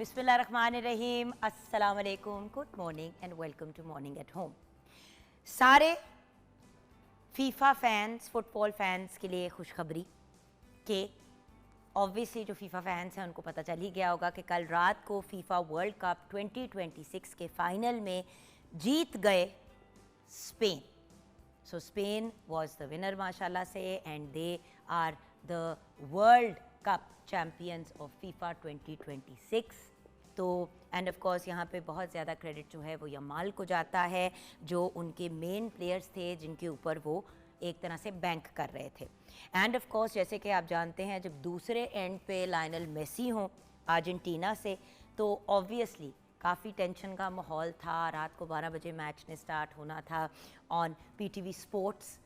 बिस्मिल्लाहिर्रहमानिर्रहीम, अस्सलाम वालेकुम, good morning and welcome to morning at home. सारे फीफा फैंस, फुटबॉल फैंस के लिए खुशखबरी कि ऑब्वियसली जो फीफा फैंस हैं उनको पता चल ही गया होगा कि कल रात को फीफा वर्ल्ड कप 2026 के फाइनल में जीत गए Spain. So Spain was the winner माशाल्लाह से, and they are the world cup champions of FIFA 2026। तो एंड ऑफ कोर्स यहाँ पे बहुत ज़्यादा क्रेडिट जो है वो यमाल को जाता है, जो उनके मेन प्लेयर्स थे जिनके ऊपर वो एक तरह से बैंक कर रहे थे। एंड ऑफ कोर्स जैसे कि आप जानते हैं, जब दूसरे एंड पे लायनल मेसी हों अर्जेंटीना से, तो ऑब्वियसली काफ़ी टेंशन का माहौल था। रात को 12 बजे मैच ने स्टार्ट होना था ऑन पीटीवी स्पोर्ट्स।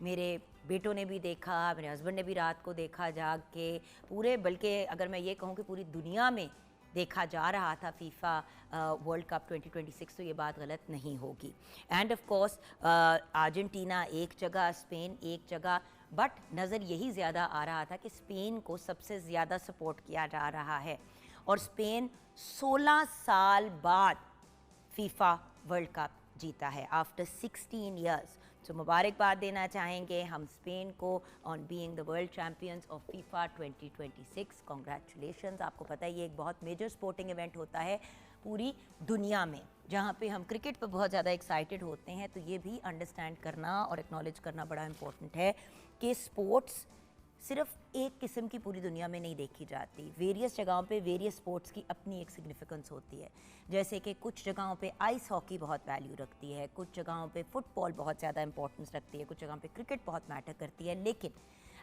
मेरे बेटों ने भी देखा, मेरे हस्बैंड ने भी रात को देखा जाग के पूरे, बल्कि अगर मैं ये कहूँ कि पूरी दुनिया में देखा जा रहा था फीफा वर्ल्ड कप 2026, तो ये बात गलत नहीं होगी। एंड ऑफ कोर्स अर्जेंटीना एक जगह, स्पेन एक जगह, बट नज़र यही ज़्यादा आ रहा था कि स्पेन को सबसे ज़्यादा सपोर्ट किया जा रहा है, और स्पेन 16 साल बाद फीफा वर्ल्ड कप जीता है आफ्टर 16 ईयर्स। तो मुबारकबाद देना चाहेंगे हम स्पेन को on being the world champions of FIFA 2026। Congratulations. आपको पता है ये एक बहुत मेजर स्पोर्टिंग इवेंट होता है पूरी दुनिया में, जहाँ पे हम क्रिकेट पर बहुत ज़्यादा एक्साइटेड होते हैं। तो ये भी अंडरस्टैंड करना और एक्नॉलेज करना बड़ा इंपॉर्टेंट है कि स्पोर्ट्स सिर्फ एक किस्म की पूरी दुनिया में नहीं देखी जाती। वेरियस जगहों पे वेरियस स्पोर्ट्स की अपनी एक सिग्निफिकेंस होती है। जैसे कि कुछ जगहों पे आइस हॉकी बहुत वैल्यू रखती है, कुछ जगहों पे फुटबॉल बहुत ज़्यादा इंपॉर्टेंस रखती है, कुछ जगहों पे क्रिकेट बहुत मैटर करती है। लेकिन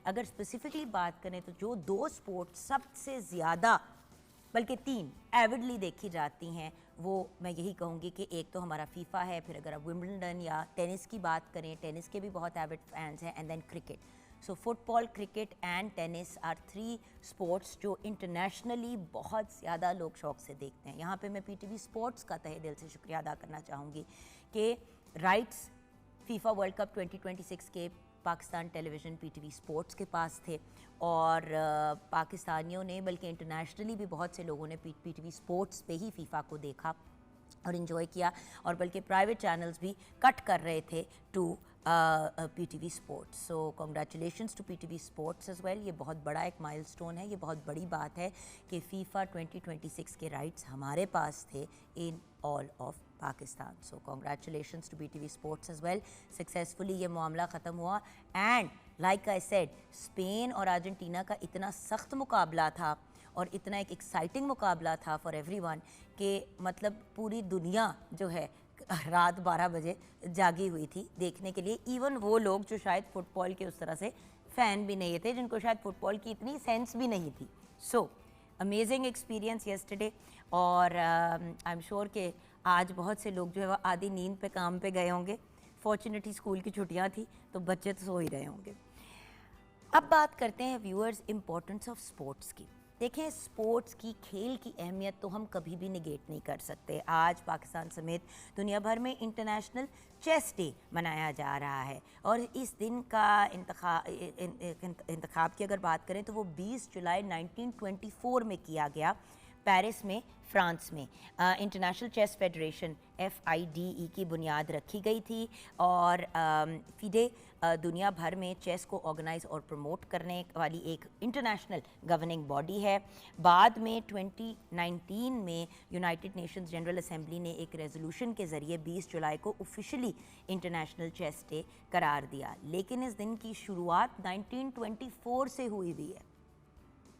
अगर स्पेसिफिकली बात करें तो जो दो स्पोर्ट्स सबसे ज़्यादा, बल्कि तीन, एविडली देखी जाती हैं, वो मैं यही कहूँगी कि एक तो हमारा फीफा है, फिर अगर आप विंबलडन या टेनिस की बात करें, टेनिस के भी बहुत एविड फैंस हैं, and then cricket. So football, cricket and tennis are 3 sports जो इंटरनेशनली बहुत ज़्यादा लोग शौक़ से देखते हैं। यहाँ पे मैं पीटीवी स्पोर्ट्स का तहे दिल से शुक्रिया अदा करना चाहूँगी कि राइट्स फीफा वर्ल्ड कप 2026 के पाकिस्तान टेलीविज़न पीटीवी स्पोर्ट्स के पास थे, और पाकिस्तानियों ने, बल्कि इंटरनेशनली भी बहुत से लोगों ने पीटीवी स्पोर्ट्स पे ही फीफा को देखा और इन्जॉय किया, और बल्कि प्राइवेट चैनल्स भी कट कर रहे थे to PTV sports. So congratulations to PTV sports as well. ये बहुत बड़ा एक माइलस्टोन है, ये बहुत बड़ी बात है कि फीफा 2026 के राइट्स हमारे पास थे in all of Pakistan. So congratulations to PTV sports as well. Successfully ये मामला ख़त्म हुआ, and like I said, Spain और अर्जेंटीना का इतना सख्त मुकाबला था और इतना एक एक्साइटिंग मुकाबला था फॉर एवरीवन कि मतलब पूरी दुनिया जो है रात 12 बजे जागी हुई थी देखने के लिए। इवन वो लोग जो शायद फुटबॉल के उस तरह से फ़ैन भी नहीं थे, जिनको शायद फुटबॉल की इतनी सेंस भी नहीं थी। सो अमेजिंग एक्सपीरियंस येस्टरडे, और आई एम श्योर कि आज बहुत से लोग जो है वो आधी नींद पे काम पे गए होंगे। फॉर्चुनेटली स्कूल की छुट्टियां थी तो बच्चे तो सो ही रहे होंगे। अब बात करते हैं व्यूअर्स इम्पोर्टेंस ऑफ स्पोर्ट्स की। देखें, स्पोर्ट्स की, खेल की अहमियत तो हम कभी भी निगेट नहीं कर सकते। आज पाकिस्तान समेत दुनिया भर में इंटरनेशनल चेस डे मनाया जा रहा है, और इस दिन का इंतखाब की अगर बात करें तो वो 20 जुलाई 1924 में किया गया, पेरिस में, फ्रांस में। इंटरनेशनल चेस फेडरेशन FIDE की बुनियाद रखी गई थी, और FIDE दुनिया भर में चेस को ऑर्गेनाइज और प्रमोट करने वाली एक इंटरनेशनल गवर्निंग बॉडी है। बाद में 2019 में यूनाइटेड नेशंस जनरल असेंबली ने एक रेजोल्यूशन के ज़रिए 20 जुलाई को ऑफिशियली इंटरनेशनल चेस डे करार दिया। लेकिन इस दिन की शुरुआत 1924 से हुई हुई है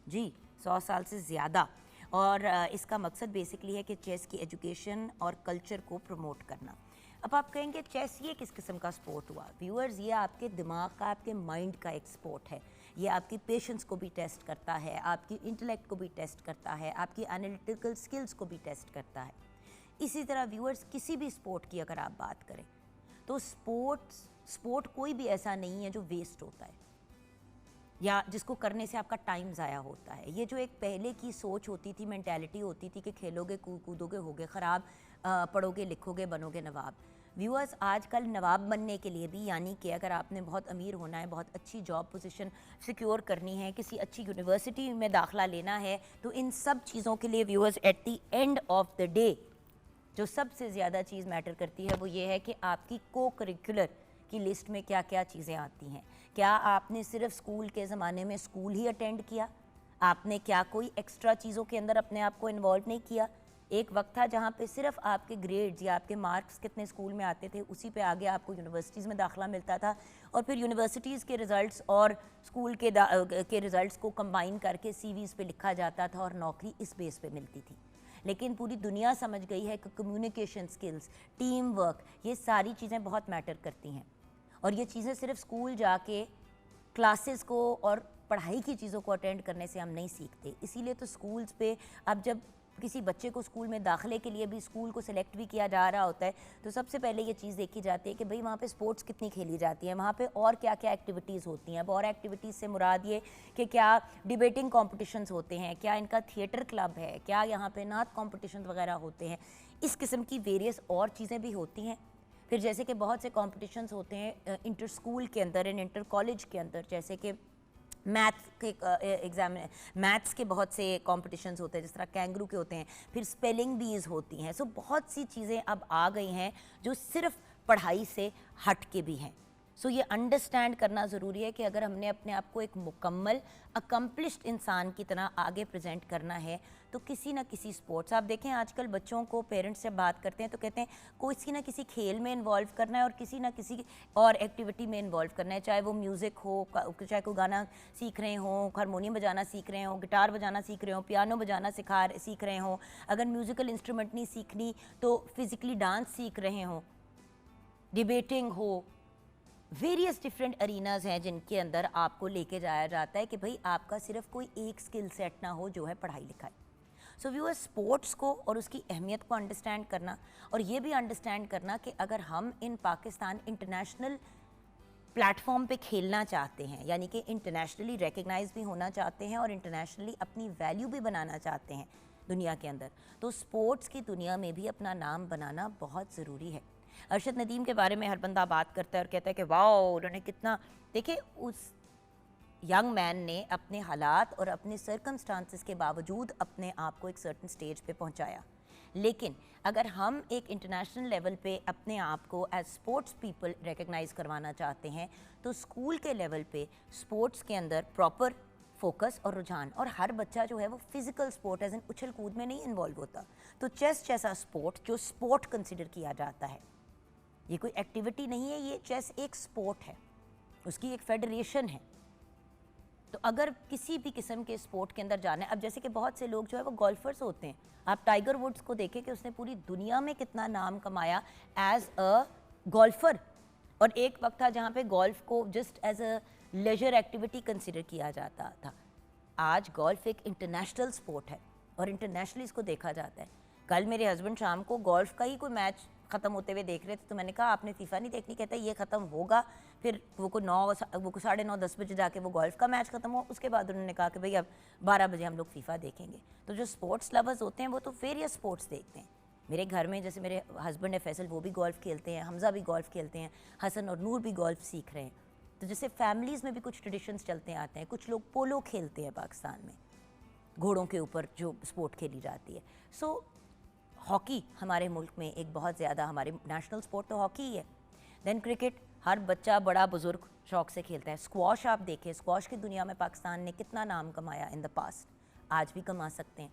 जी, 100 साल से ज़्यादा, और इसका मकसद बेसिकली है कि चेस की एजुकेशन और कल्चर को प्रमोट करना। अब आप कहेंगे चेस ये किस किस्म का स्पोर्ट हुआ? व्यूअर्स, ये आपके दिमाग का, आपके माइंड का एक स्पोर्ट है। ये आपकी पेशेंस को भी टेस्ट करता है, आपकी इंटेलेक्ट को भी टेस्ट करता है, आपकी एनालिटिकल स्किल्स को भी टेस्ट करता है। इसी तरह व्यूअर्स, किसी भी स्पोर्ट की अगर आप बात करें तो स्पोर्ट कोई भी ऐसा नहीं है जो वेस्ट होता है या जिसको करने से आपका टाइम ज़ाया होता है। ये जो एक पहले की सोच होती थी, मेंटालिटी होती थी कि खेलोगे, कूदोगे, होगे ख़राब, पढ़ोगे, लिखोगे, बनोगे नवाब। व्यूअर्स आजकल नवाब बनने के लिए भी, यानी कि अगर आपने बहुत अमीर होना है, बहुत अच्छी जॉब पोजीशन सिक्योर करनी है, किसी अच्छी यूनिवर्सिटी में दाखला लेना है, तो इन सब चीज़ों के लिए viewers at the end of the day जो सबसे ज़्यादा चीज़ मैटर करती है वो ये है कि आपकी को करिकुलर की लिस्ट में क्या क्या चीज़ें आती हैं। क्या आपने सिर्फ स्कूल के ज़माने में स्कूल ही अटेंड किया? आपने क्या कोई एक्स्ट्रा चीज़ों के अंदर अपने आप को इन्वॉल्व नहीं किया? एक वक्त था जहाँ पे सिर्फ आपके ग्रेड्स या आपके मार्क्स कितने स्कूल में आते थे उसी पे आगे आपको यूनिवर्सिटीज़ में दाखिला मिलता था, और फिर यूनिवर्सिटीज़ के रिज़ल्ट्स और स्कूल के रिज़ल्ट्स को कंबाइन करके सीवीज़ पे लिखा जाता था और नौकरी इस बेस पे मिलती थी। लेकिन पूरी दुनिया समझ गई है कि कम्युनिकेशन स्किल्स, टीम वर्क, ये सारी चीज़ें बहुत मैटर करती हैं, और ये चीज़ें सिर्फ स्कूल जाके क्लासेस को और पढ़ाई की चीज़ों को अटेंड करने से हम नहीं सीखते। इसीलिए तो स्कूल्स पे अब जब किसी बच्चे को स्कूल में दाखिले के लिए भी स्कूल को सिलेक्ट भी किया जा रहा होता है तो सबसे पहले ये चीज़ देखी जाती है कि भाई वहाँ पे स्पोर्ट्स कितनी खेली जाती है, वहाँ पे और क्या क्या एक्टिविटीज़ होती हैं। अब और एक्टिविटीज़ से मुराद ये कि क्या डिबेटिंग कॉम्पिटिशन्स होते हैं, क्या इनका थिएटर क्लब है, क्या यहाँ पे नात कॉम्पिटिशन वगैरह होते हैं, इस किस्म की वेरियस और चीज़ें भी होती हैं। फिर जैसे कि बहुत से कॉम्पिटिशन्स होते हैं इंटर स्कूल के अंदर एंड इंटर कॉलेज के अंदर, जैसे कि मैथ्स के एग्ज़ाम, मैथ्स के बहुत से कॉम्पिटिशन्स होते हैं जिस तरह कैंगरू के होते हैं, फिर स्पेलिंग बीज होती हैं। सो बहुत सी चीज़ें अब आ गई हैं जो सिर्फ पढ़ाई से हट के भी हैं। सो ये अंडरस्टैंड करना ज़रूरी है कि अगर हमने अपने आप को एक मुकम्मल अकम्पलिश्ड इंसान की तरह आगे प्रेजेंट करना है तो किसी ना किसी स्पोर्ट्स, आप देखें आजकल बच्चों को पेरेंट्स से बात करते हैं तो कहते हैं किसी ना किसी खेल में इन्वॉल्व करना है और किसी ना किसी और एक्टिविटी में इन्वॉल्व करना है, चाहे वो म्यूज़िक हो, चाहे कोई गाना सीख रहे हों, हारमोनियम बजाना सीख रहे हों, गिटार बजाना सीख रहे हों, पियानो बजाना सीख रहे हों, अगर म्यूज़िकल इंस्ट्रूमेंट नहीं सीखनी तो फिज़िकली डांस सीख रहे हों, डिबेटिंग हो, वेरियस डिफरेंट अरीनाज हैं जिनके अंदर आपको लेके जाया जाता है कि भाई आपका सिर्फ कोई एक स्किल सेट ना हो जो है पढ़ाई लिखाई। सो व्यूअर्स, स्पोर्ट्स को और उसकी अहमियत को अंडरस्टैंड करना और ये भी अंडरस्टैंड करना कि अगर हम इन पाकिस्तान इंटरनेशनल प्लेटफॉर्म पे खेलना चाहते हैं, यानी कि इंटरनेशनली रिकग्नाइज भी होना चाहते हैं और इंटरनेशनली अपनी वैल्यू भी बनाना चाहते हैं दुनिया के अंदर, तो स्पोर्ट्स की दुनिया में भी अपना नाम बनाना बहुत ज़रूरी है। अरशद नदीम के बारे में हर बंदा बात करता है और कहता है कि वाह उन्होंने कितना, देखिए उस यंग मैन ने अपने हालात और अपने सर्कमस्टांसिस के बावजूद अपने आप को एक सर्टन स्टेज पे पहुंचाया। लेकिन अगर हम एक इंटरनेशनल लेवल पे अपने आप को एज स्पोर्ट्स पीपल रिकग्नाइज करवाना चाहते हैं तो स्कूल के लेवल पे स्पोर्ट्स के अंदर प्रॉपर फोकस और रुझान, और हर बच्चा जो है वो फिजिकल स्पोर्ट एज इन उछल कूद में नहीं इन्वॉल्व होता, तो चेस जैसा स्पोर्ट जो स्पोर्ट कंसिडर किया जाता है, ये कोई एक्टिविटी नहीं है, ये चेस एक स्पोर्ट है, उसकी एक फेडरेशन है। तो अगर किसी भी किस्म के स्पोर्ट के अंदर जाना है, अब जैसे कि बहुत से लोग जो है वो गोल्फर्स होते हैं, आप टाइगर वुड्स को देखें कि उसने पूरी दुनिया में कितना नाम कमाया एज अ गोल्फर, और एक वक्त था जहाँ पे गोल्फ को just as a leisure activity consider किया जाता था। आज गोल्फ एक इंटरनेशनल स्पोर्ट है और इंटरनेशनली इसको देखा जाता है। कल मेरे हस्बैंड शाम को गोल्फ का ही कोई मैच ख़त्म होते हुए देख रहे थे तो मैंने कहा आपने फीफा नहीं देखनी, कहता ये ख़त्म होगा, फिर वो को 9:30 बजे जाके वो गोल्फ का मैच ख़त्म हो, उसके बाद उन्होंने कहा कि भाई अब 12 बजे हम लोग फीफा देखेंगे। तो जो स्पोर्ट्स लवर्स होते हैं वो तो वेरियस स्पोर्ट्स देखते हैं। मेरे घर में जैसे मेरे हस्बैंड है फैसल, वो भी गोल्फ खेलते हैं, हमज़ा भी गोल्फ खेलते हैं, हसन और नूर भी गोल्फ सीख रहे हैं। तो जैसे फैमिलीज़ में भी कुछ ट्रेडिशंस चलते आते हैं, कुछ लोग पोलो खेलते हैं पाकिस्तान में, घोड़ों के ऊपर जो स्पोर्ट खेली जाती है। सो हॉकी हमारे मुल्क में एक बहुत ज़्यादा, हमारे नेशनल स्पोर्ट तो हॉकी ही है। देन क्रिकेट हर बच्चा बड़ा बुज़ुर्ग शौक से खेलता है। स्क्वॉश आप देखें, स्क्वॉश की दुनिया में पाकिस्तान ने कितना नाम कमाया इन द पास्ट, आज भी कमा सकते हैं।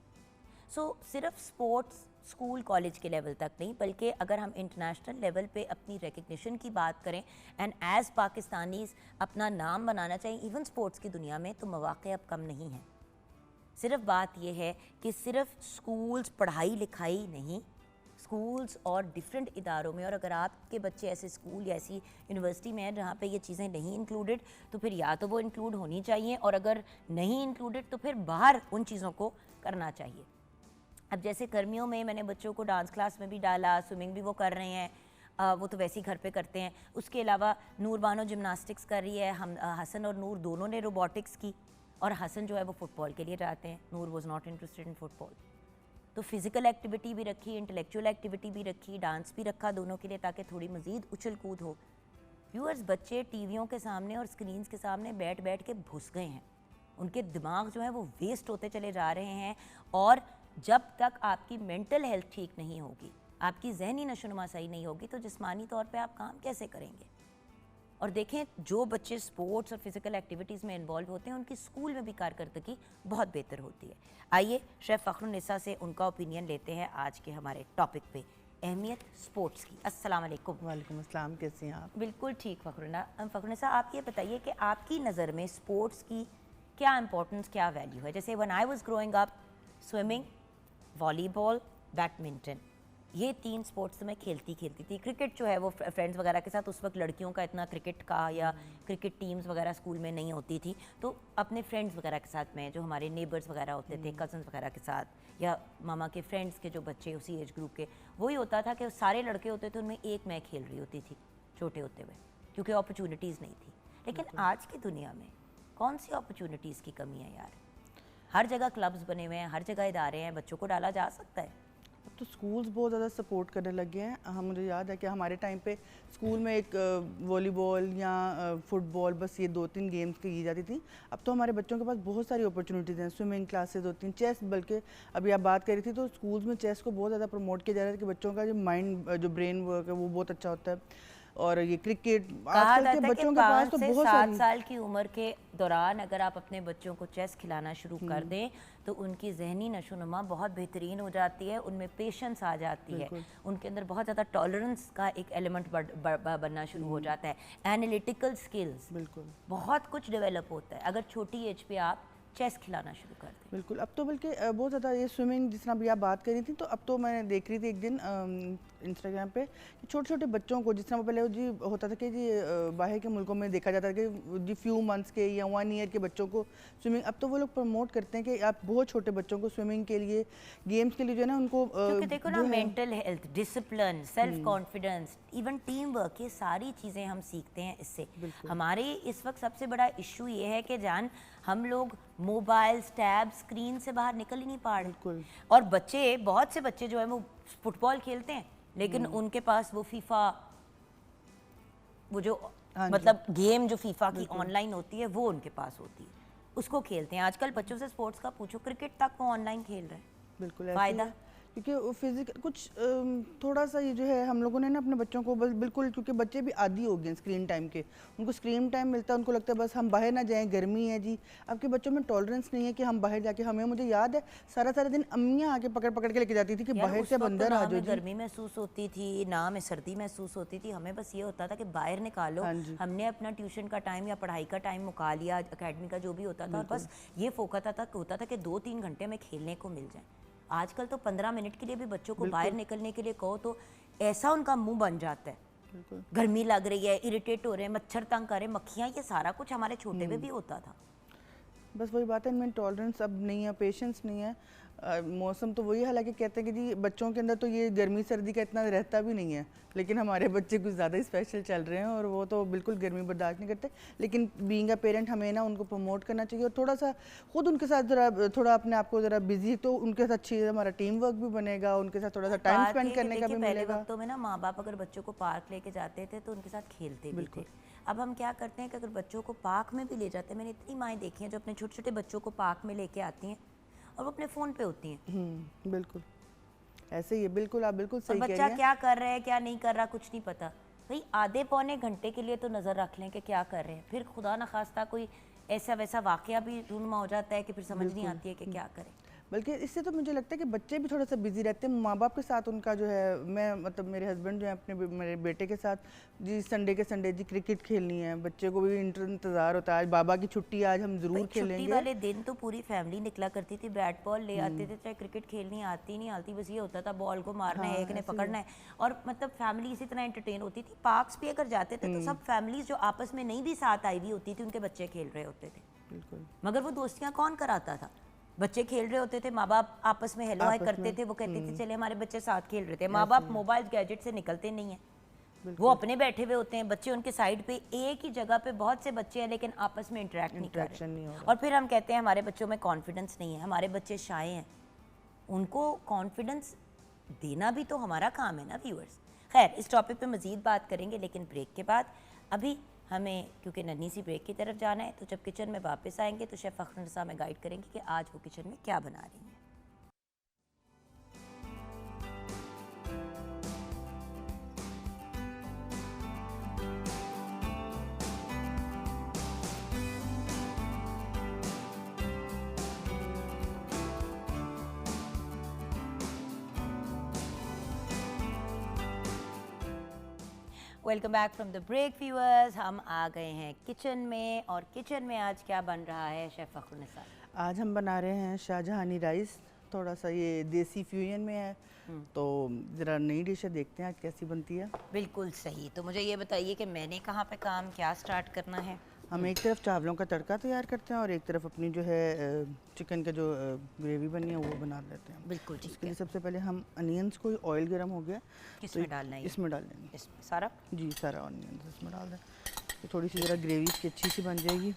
सो सिर्फ स्पोर्ट्स स्कूल कॉलेज के लेवल तक नहीं, बल्कि अगर हम इंटरनेशनल लेवल पे अपनी रिकग्निशन की बात करें एंड एज़ पाकिस्तानीज़ अपना नाम बनाना चाहिए इवन स्पोर्ट्स की दुनिया में, तो मौक़े अब कम नहीं हैं। सिर्फ बात यह है कि सिर्फ स्कूल्स पढ़ाई लिखाई नहीं, स्कूल्स और डिफरेंट इदारों में, और अगर आपके बच्चे ऐसे स्कूल या ऐसी यूनिवर्सिटी में हैं जहाँ पे ये चीज़ें नहीं इंक्लूडेड तो फिर या तो वो इंक्लूड होनी चाहिए, और अगर नहीं इंक्लूडेड तो फिर बाहर उन चीज़ों को करना चाहिए। अब जैसे गर्मियों में मैंने बच्चों को डांस क्लास में भी डाला, स्विमिंग भी वो कर रहे हैं, वो तो वैसे ही घर पे करते हैं। उसके अलावा नूर बानो जिम्नास्टिक्स कर रही है, हम हसन और नूर दोनों ने रोबोटिक्स की, और हसन जो है वो फुटबॉल के लिए जाते हैं, Noor was not interested in football. तो फिज़िकल एक्टिविटी भी रखी, इंटेलेक्चुअल एक्टिविटी भी रखी, डांस भी रखा दोनों के लिए, ताकि थोड़ी मज़ीद उछल कूद हो। व्यूअर्स, बच्चे टीवियों के सामने और स्क्रीन्स के सामने बैठ बैठ के घुस गए हैं, उनके दिमाग जो है वो वेस्ट होते चले जा रहे हैं। और जब तक आपकी मेंटल हेल्थ ठीक नहीं होगी, आपकी जहनी नशोनुमा सही नहीं होगी, तो जिस्मानी तौर पे आप काम कैसे करेंगे। और देखें, जो बच्चे स्पोर्ट्स और फिज़िकल एक्टिविटीज़ में इन्वॉल्व होते हैं उनकी स्कूल में भी कारकर्दगी बहुत बेहतर होती है। आइए शेफ़ फ़खरुन्निसा से उनका ओपिनियन लेते हैं आज के हमारे टॉपिक पे, अहमियत स्पोर्ट्स की। अस्सलाम वालेकुम। वालेकुम अस्सलाम, कैसे हैं आप? बिल्कुल ठीक फ़खरुन्निसा, आप ये बताइए कि आपकी नज़र में स्पोर्ट्स की क्या इंपॉर्टेंस, क्या वैल्यू है। जैसे when I was growing up, swimming, volleyball, badminton, ये 3 स्पोर्ट्स तो मैं खेलती थी। क्रिकेट जो है वो फ्रेंड्स वगैरह के साथ, उस वक्त लड़कियों का इतना क्रिकेट का या क्रिकेट टीम्स वगैरह स्कूल में नहीं होती थी, तो अपने फ्रेंड्स वगैरह के साथ में, जो हमारे नेबर्स वगैरह होते थे, कज़न्स वगैरह के साथ, या मामा के फ्रेंड्स के जो बच्चे उसी एज ग्रुप के, वही होता था कि सारे लड़के होते थे, उनमें एक मैं खेल रही होती थी छोटे होते हुए, क्योंकि अपॉर्चुनिटीज़ नहीं थी। लेकिन आज की दुनिया में कौन सी अपॉर्चुनिटीज़ की कमी है यार। हर जगह क्लब्स बने हुए हैं, हर जगह इदारे हैं, बच्चों को डाला जा सकता है। अब तो स्कूल्स बहुत ज़्यादा सपोर्ट करने लग गए हैं। हम, मुझे याद है कि हमारे टाइम पे स्कूल में एक वॉलीबॉल या फुटबॉल, बस ये 2-3 गेम्स की जाती थी। अब तो हमारे बच्चों के पास बहुत सारी अपॉर्चुनिटीज़ हैं, स्विमिंग क्लासेस होती हैं, चेस, बल्कि अभी आप बात कर रही थी तो स्कूल्स में चेस को बहुत ज़्यादा प्रमोट किया जा रहा है कि बच्चों का जो माइंड, जो ब्रेन वर्क है वो बहुत अच्छा होता है। और ये क्रिकेट आजकल के बच्चों के पास तो बहुत 7 साल की उम्र के दौरान अगर आप अपने बच्चों को चेस खिलाना शुरू कर दें तो उनकी जहनी नशोनुमा बहुत बेहतरीन हो जाती है, उनमें पेशेंस आ जाती है, उनके अंदर बहुत ज़्यादा टॉलरेंस का एक एलिमेंट बनना शुरू हो जाता है, एनालिटिकल स्किल्स, बिल्कुल बहुत कुछ डेवलप होता है अगर छोटी एज पे आप चेस खिलाना शुरू कर दें। बिल्कुल। अब तो बल्कि बहुत ज़्यादा ये स्विमिंग, जिस तरह अभी आप बात कर रही थी, तो अब तो मैं देख रही थी एक दिन इंस्टाग्राम पे कि छोटे छोटे बच्चों को, जिस तरह पहले जी होता था कि जी बाहर के मुल्कों में देखा जाता था कि जी फ्यू मंथ्स के या 1 ईयर के बच्चों को स्विमिंग, अब तो वो लोग प्रमोट करते हैं कि आप बहुत छोटे बच्चों को स्विमिंग के लिए, गेम्स के लिए जो है ना उनको, क्योंकि देखो ना, mental health, discipline, self confidence, even team work, ये सारी चीज़ें हम सीखते हैं इससे। हमारे इस वक्त सबसे बड़ा इशू ये है कि जान, हम लोग मोबाइल, टैब, स्क्रीन से बाहर निकल ही नहीं पा रहे। और बच्चे, बहुत से बच्चे जो है वो फुटबॉल खेलते हैं, लेकिन उनके पास वो फीफा, वो जो मतलब गेम जो फीफा की ऑनलाइन होती है वो उनके पास होती है, उसको खेलते हैं। आजकल बच्चों से स्पोर्ट्स का पूछो, क्रिकेट तक वो ऑनलाइन खेल रहे हैं। बिल्कुल फायदा, क्योंकि फिजिकल कुछ थोड़ा सा ये जो है हम लोगों ने ना अपने बच्चों को बिल्कुल, क्योंकि बच्चे भी आदी हो गए स्क्रीन टाइम के, उनको स्क्रीन टाइम मिलता है, उनको लगता है बस हम बाहर ना जाएं, गर्मी है जी। अब के बच्चों में टॉलरेंस नहीं है कि हम बाहर जाके, हमें, मुझे याद है सारा सारा दिन अम्मियाँ आके पकड़ पकड़ के लेके जाती थी कि बाहर से अंदर आ जाओ। गर्मी महसूस होती थी ना, में सर्दी महसूस होती थी, हमें बस ये होता था कि बाहर निकालो। हमने अपना ट्यूशन का टाइम या पढ़ाई का टाइम मुका लिया, अकेडमी का जो भी होता था, और बस ये फोकस होता था कि 2-3 घंटे में खेलने को मिल जाए। आजकल तो 15 मिनट के लिए भी बच्चों को बाहर निकलने के लिए कहो तो ऐसा उनका मुंह बन जाता है, गर्मी लग रही है, इरिटेट हो रहे हैं, मच्छर तंग कर रहे हैं, मक्खियाँ, ये सारा कुछ हमारे छोटे में भी होता था। बस वही बात है, इनमें टॉलरेंस अब नहीं है, पेशेंस नहीं है। मौसम तो वही, हालांकि कहते हैं कि जी बच्चों के अंदर तो ये गर्मी सर्दी का इतना रहता भी नहीं है, लेकिन हमारे बच्चे कुछ ज़्यादा ही स्पेशल चल रहे हैं और वो तो बिल्कुल गर्मी बर्दाश्त नहीं करते। लेकिन बीइंग अ पेरेंट हमें ना उनको प्रमोट करना चाहिए और थोड़ा सा खुद उनके साथ ज़रा, थोड़ा अपने आप को ज़रा बिजी, तो उनके साथ अच्छी हमारा टीम वर्क भी बनेगा, उनके साथ थोड़ा सा टाइम स्पेंड करने का भी मिलेगा। वक्तों में ना माँ बाप अगर बच्चों को पार्क लेके जाते थे तो उनके साथ खेलते भी थे। अब हम क्या करते हैं कि अगर बच्चों को पार्क में भी ले जाते हैं, मैंने इतनी माएँ देखी हैं जो अपने छोटे छोटे बच्चों को पार्क में लेके आती हैं और वो अपने फ़ोन पे होती हैं। बिल्कुल ऐसे ही है, बिल्कुल आप बिल्कुल सही कह रही हैं। बच्चा क्या कर रहा है, क्या नहीं कर रहा, कुछ नहीं पता। भाई आधे पौने घंटे के लिए तो नज़र रख लें कि क्या कर रहे हैं, फिर खुदा न खास्ता कोई ऐसा वैसा वाकया भी रूनमा हो जाता है कि फिर समझ नहीं आती है कि क्या करें। बल्कि इससे तो मुझे लगता है कि बच्चे भी थोड़ा सा बिजी रहते हैं माँ बाप के साथ। उनका जो है, मैं मतलब मेरे हस्बैंड जो है अपने मेरे बेटे के साथ जी संडे के संडे जी क्रिकेट खेलनी है, बच्चे को भी इंतज़ार होता है, आज बाबा की छुट्टी, आज हम ज़रूर खेलेंगे। छुट्टी वाले दिन तो पूरी फैमिली निकला करती थी, बैट बॉल ले आते थे, चाहे क्रिकेट खेलनी आती नहीं आती, बस ये होता था बॉल को मारना है, एक ने पकड़ना है, और मतलब फैमिली इसी तरह एंटरटेन होती थी। पार्क्स भी अगर जाते थे तो सब फैमिलीज जो आपस में नहीं भी साथ आई हुई होती थी, उनके बच्चे खेल रहे होते थे। बिल्कुल, मगर वो दोस्तियाँ कौन कराता था? बच्चे खेल रहे होते थे, माँ बाप आपस में हेलो हाय करते थे, वो कहते थे चले हमारे बच्चे साथ खेल रहे थे। माँ बाप मोबाइल गैजेट से निकलते नहीं है, वो अपने बैठे हुए होते हैं, बच्चे उनके साइड पे, एक ही जगह पे बहुत से बच्चे हैं लेकिन आपस में इंटरेक्ट नहीं कर रहे। और फिर हम कहते हैं हमारे बच्चों में कॉन्फिडेंस नहीं है, हमारे बच्चे शाय हैं। उनको कॉन्फिडेंस देना भी तो हमारा काम है ना व्यूअर्स। खैर, इस टॉपिक पे मज़ीद बात करेंगे लेकिन ब्रेक के बाद। अभी हमें क्योंकि नन्ही सी ब्रेक की तरफ जाना है, तो जब किचन में वापस आएंगे तो शेफ़ फ़ख्र हमें गाइड करेंगे कि आज वो किचन में क्या बना रही हैं। Welcome back from the break viewers. हम आ गए हैं किचन में, और किचन में आज क्या बन रहा है शेफ़ फ़ख्र? आज हम बना रहे हैं शाहजहानी राइस। थोड़ा सा ये देसी फ्यूजन में है, तो ज़रा नई डिश है, देखते हैं आज कैसी बनती है। बिल्कुल सही। तो मुझे ये बताइए कि मैंने कहाँ पे काम क्या स्टार्ट करना है? हम एक तरफ चावलों का तड़का तैयार करते हैं और एक तरफ अपनी जो है चिकन का जो ग्रेवी बनी है वो बना लेते हैं। बिल्कुल ठीक इसके है। लिए सबसे पहले हम अनियंस को, ऑयल गर्म हो गया किसमें डालना है? इसमें डाल देंगे। इसमें सारा? जी, सारा ऑनियंस इसमें डाल दें तो थोड़ी सी ज़रा ग्रेवी इसकी अच्छी सी बन जाएगी।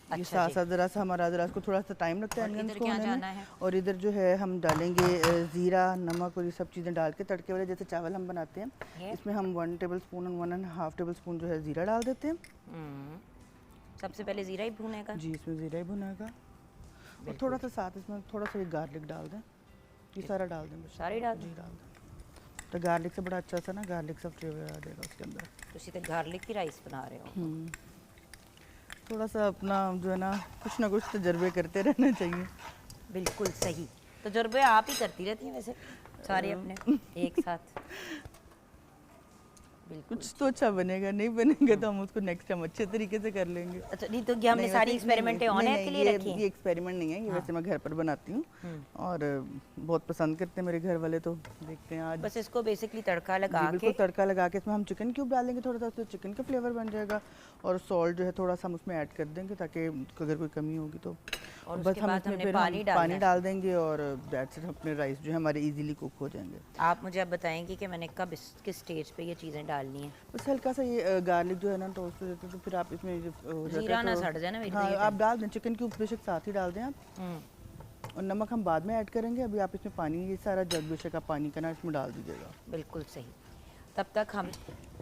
ये साथ साथ ज़रा सा हमारा ज़रा इसको थोड़ा सा टाइम लगता है अनियंस को होने में। और इधर जो है हम डालेंगे ज़ीरा, नमक और ये सब चीज़ें डाल के तड़के वाले जैसे चावल हम बनाते हैं, इसमें हम 1 टेबलस्पून और 1.5 टेबलस्पून जो है ज़ीरा डाल देते हैं। सबसे पहले ज़ीरा ही भूनेगा? जी, इसमें ज़ीरा ही भुनेगा। और थोड़ा सा साथ इसमें थोड़ा सा गार्लिक डाल दें। ये सारा डाल दें, सारी डाल जी डाल दें। तो गार्लिक से बड़ा अच्छा सा ना गार्लिक सा फ्लेवर आ जाएगा उसके अंदर। तो सीधे गार्लिक की राइस बना रहे हो? थोड़ा सा अपना जो है ना कुछ तजर्बे करते रहना चाहिए। बिल्कुल सही। तजर्बे आप ही करती रहती हैं वैसे सारे अपने एक साथ। बिल्कुल। कुछ तो अच्छा बनेगा, नहीं बनेगा तो हम उसको नेक्स्ट टाइम अच्छे तरीके से कर लेंगे। अच्छा, नहीं तो ये हमने सारी एक्सपेरिमेंटें ऑन एयर के लिए रखी हैं? ये एक्सपेरिमेंट नहीं है, ये वैसे मैं घर पर बनाती हूँ और बहुत पसंद करते हैं मेरे घर वाले। तो देखते हैं आज बस इसको बेसिकली तड़का लगा के, बिल्कुल तड़का लगा के इसमें हम चिकन क्यूब डालेंगे, थोड़ा सा उससे चिकन का फ्लेवर बन जाएगा। और सॉल्ट जो है थोड़ा सा हम उसमें ऐड कर देंगे ताकि अगर कोई कमी होगी तो। और बस उसके हम बाद इसमें हमने फिर पानी डाल देंगे और दैट्स इट, अपने राइस जो है हमारे इजीली कुक हो जाएंगे। आप मुझे अब बताएंगे कि मैंने कब किस स्टेज पे ये चीज़ें डालनी है? बस हल्का सा ये गार्लिक जो है ना टोस्ट हो जाता है तो फिर आप इसमें जीरा ना सड़ जाए ना मेरी। हाँ, आप डाल दें चिकन क्यूब बेशक साथ ही डाल दें आप। और नमक हम बाद में ऐड करेंगे, अभी आप इसमें पानी, ये सारा जग बेशक आप पानी का ना इसमें डाल दीजिएगा। बिल्कुल सही। तब तक हम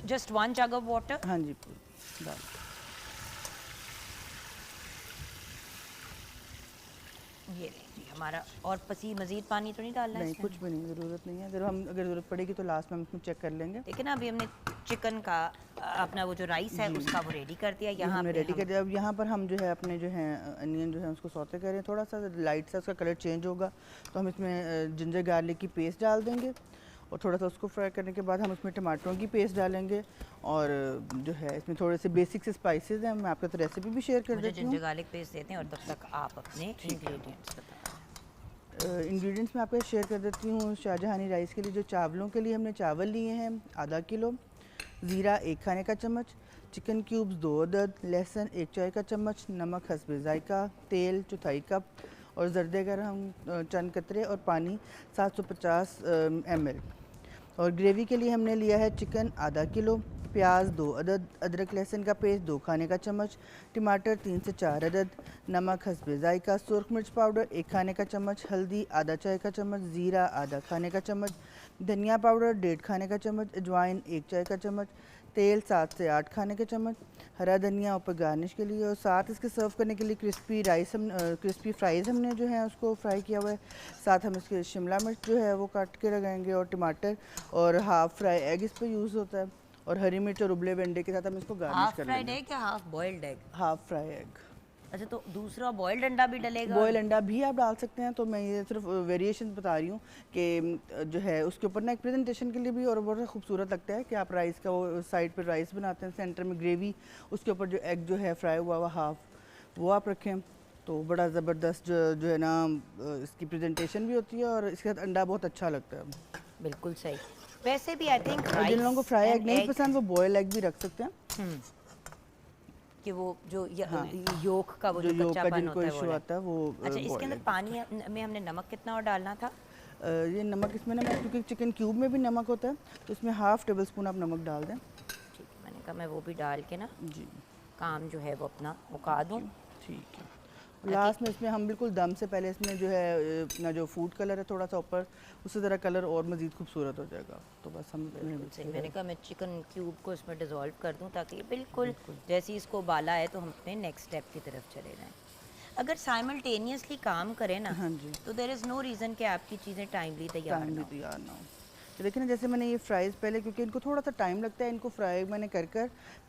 जस्ट 1 जग ऑफ वाटर। हाँ जी, डाल। ये लीजिए हमारा। और मज़ीद पानी तो नहीं डालना है? नहीं, कुछ भी नहीं, ज़रूरत नहीं है। अगर ज़रूरत पड़ेगी तो लास्ट में हम इसमें चेक कर लेंगे। लेकिन अभी हमने चिकन का अपना वो जो राइस है उसका वो रेडी कर दिया। यहाँ हमने रेडी कर दिया। अब यहाँ पर हम जो है अपने जो है अनियन जो है उसको सौते करें, थोड़ा सा लाइट सा उसका कलर चेंज होगा तो हम इसमें जिंजर गार्लिक की पेस्ट डाल देंगे। और थोड़ा सा उसको फ्राई करने के बाद हम इसमें टमाटरों की पेस्ट डालेंगे। और जो है इसमें थोड़े से बेसिक से स्पाइसेस हैं, मैं आपके साथ रेसिपी भी शेयर कर देती हूँ। जिंजर गार्लिक पेस्ट देते हैं और तब तक आप अपने इंग्रेडिएंट्स बताएं। इंग्रेडिएंट्स मैं आपको शेयर कर देती हूँ। शाहजहानी राइस के लिए जो चावलों के लिए हमने चावल लिए हैं आधा किलो, ज़ीरा 1 खाने का चम्मच, चिकन क्यूब्स 2 अदद, लहसुन 1 चाय का चम्मच, नमक हस्बे ज़ायका, तेल चौथाई कप और जर्दे गरम चंद कतरे और पानी 750 ml। और ग्रेवी के लिए हमने लिया है चिकन आधा किलो, प्याज 2 अदद, अदरक लहसुन का पेस्ट 2 खाने का चम्मच, टमाटर 3 से 4 अदद, नमक हस्बे ज़ायका, सुरख मिर्च पाउडर 1 खाने का चम्मच, हल्दी आधा चाय का चम्मच, ज़ीरा आधा खाने का चम्मच, धनिया पाउडर 1.5 खाने का चम्मच, अजवाइन 1 चाय का चम्मच, तेल 7 से 8 खाने के चम्मच, हरा धनिया ऊपर गार्निश के लिए। और साथ इसके सर्व करने के लिए क्रिस्पी फ्राइज़ हमने जो है उसको फ्राई किया हुआ है। साथ हम इसके शिमला मिर्च जो है वो काट के लगाएंगे और टमाटर और हाफ फ्राई एग इस पर यूज़ होता है। और हरी मिर्च और उबले अंडे के साथ हम इसको गार्निश कर लेंगे। हाफ फ्राइड एग या half boiled egg? Half fry egg. अच्छा, तो दूसरा बॉइल्ड अंडा भी डलेगा? बॉयल अंडा भी आप डाल सकते हैं। तो मैं ये सिर्फ वेरिएशन बता रही हूँ कि जो है उसके ऊपर ना एक प्रेजेंटेशन के लिए भी और बहुत खूबसूरत लगता है कि आप राइस का वो साइड पर राइस बनाते हैं, सेंटर में ग्रेवी, उसके ऊपर जो एग जो है फ्राई हुआ हुआ हाफ वो आप रखें तो बड़ा ज़बरदस्त जो है ना इसकी प्रेजेंटेशन भी होती है और इसके साथ अंडा बहुत अच्छा लगता है। बिल्कुल सही। वैसे भी आई थिंक जिन लोगों को फ्राई एग नहीं पसंद वो बॉयल एग भी रख सकते हैं कि वो जो योक का वो जो कच्चापन होता है वो। अच्छा, इसके अंदर पानी में हमने नमक कितना और डालना था? ये नमक इसमें ना, क्योंकि चिकन क्यूब में भी नमक होता है तो इसमें हाफ टेबल स्पून आप नमक डाल दें। ठीक है, मैंने कहा मैं वो भी डाल के ना जी काम जो है वो अपना मुका दूँ। ठीक है। लास्ट में इसमें हम बिल्कुल दम से पहले इसमें जो है अपना जो फूड कलर है थोड़ा सा ऊपर, उससे ज़रा कलर और मज़ीद खूबसूरत हो जाएगा। तो बस हम सही, मैंने कहा मैं चिकन क्यूब को इसमें डिज़ोल्व कर दूं ताकि बिल्कुल जैसे ही इसको उबाला है तो हम अपने नेक्स्ट स्टेप की तरफ चले जाएं। अगर साइमल्टेनियसली काम करें ना, हाँ जी, तो देयर इज़ नो रीज़न कि आपकी चीज़ें टाइमली तैयार ना हो। तैयार ना हो। तो देखिए ना, जैसे मैंने ये फ्राइज़ पहले, क्योंकि इनको थोड़ा सा टाइम लगता है इनको फ्राई मैंने कर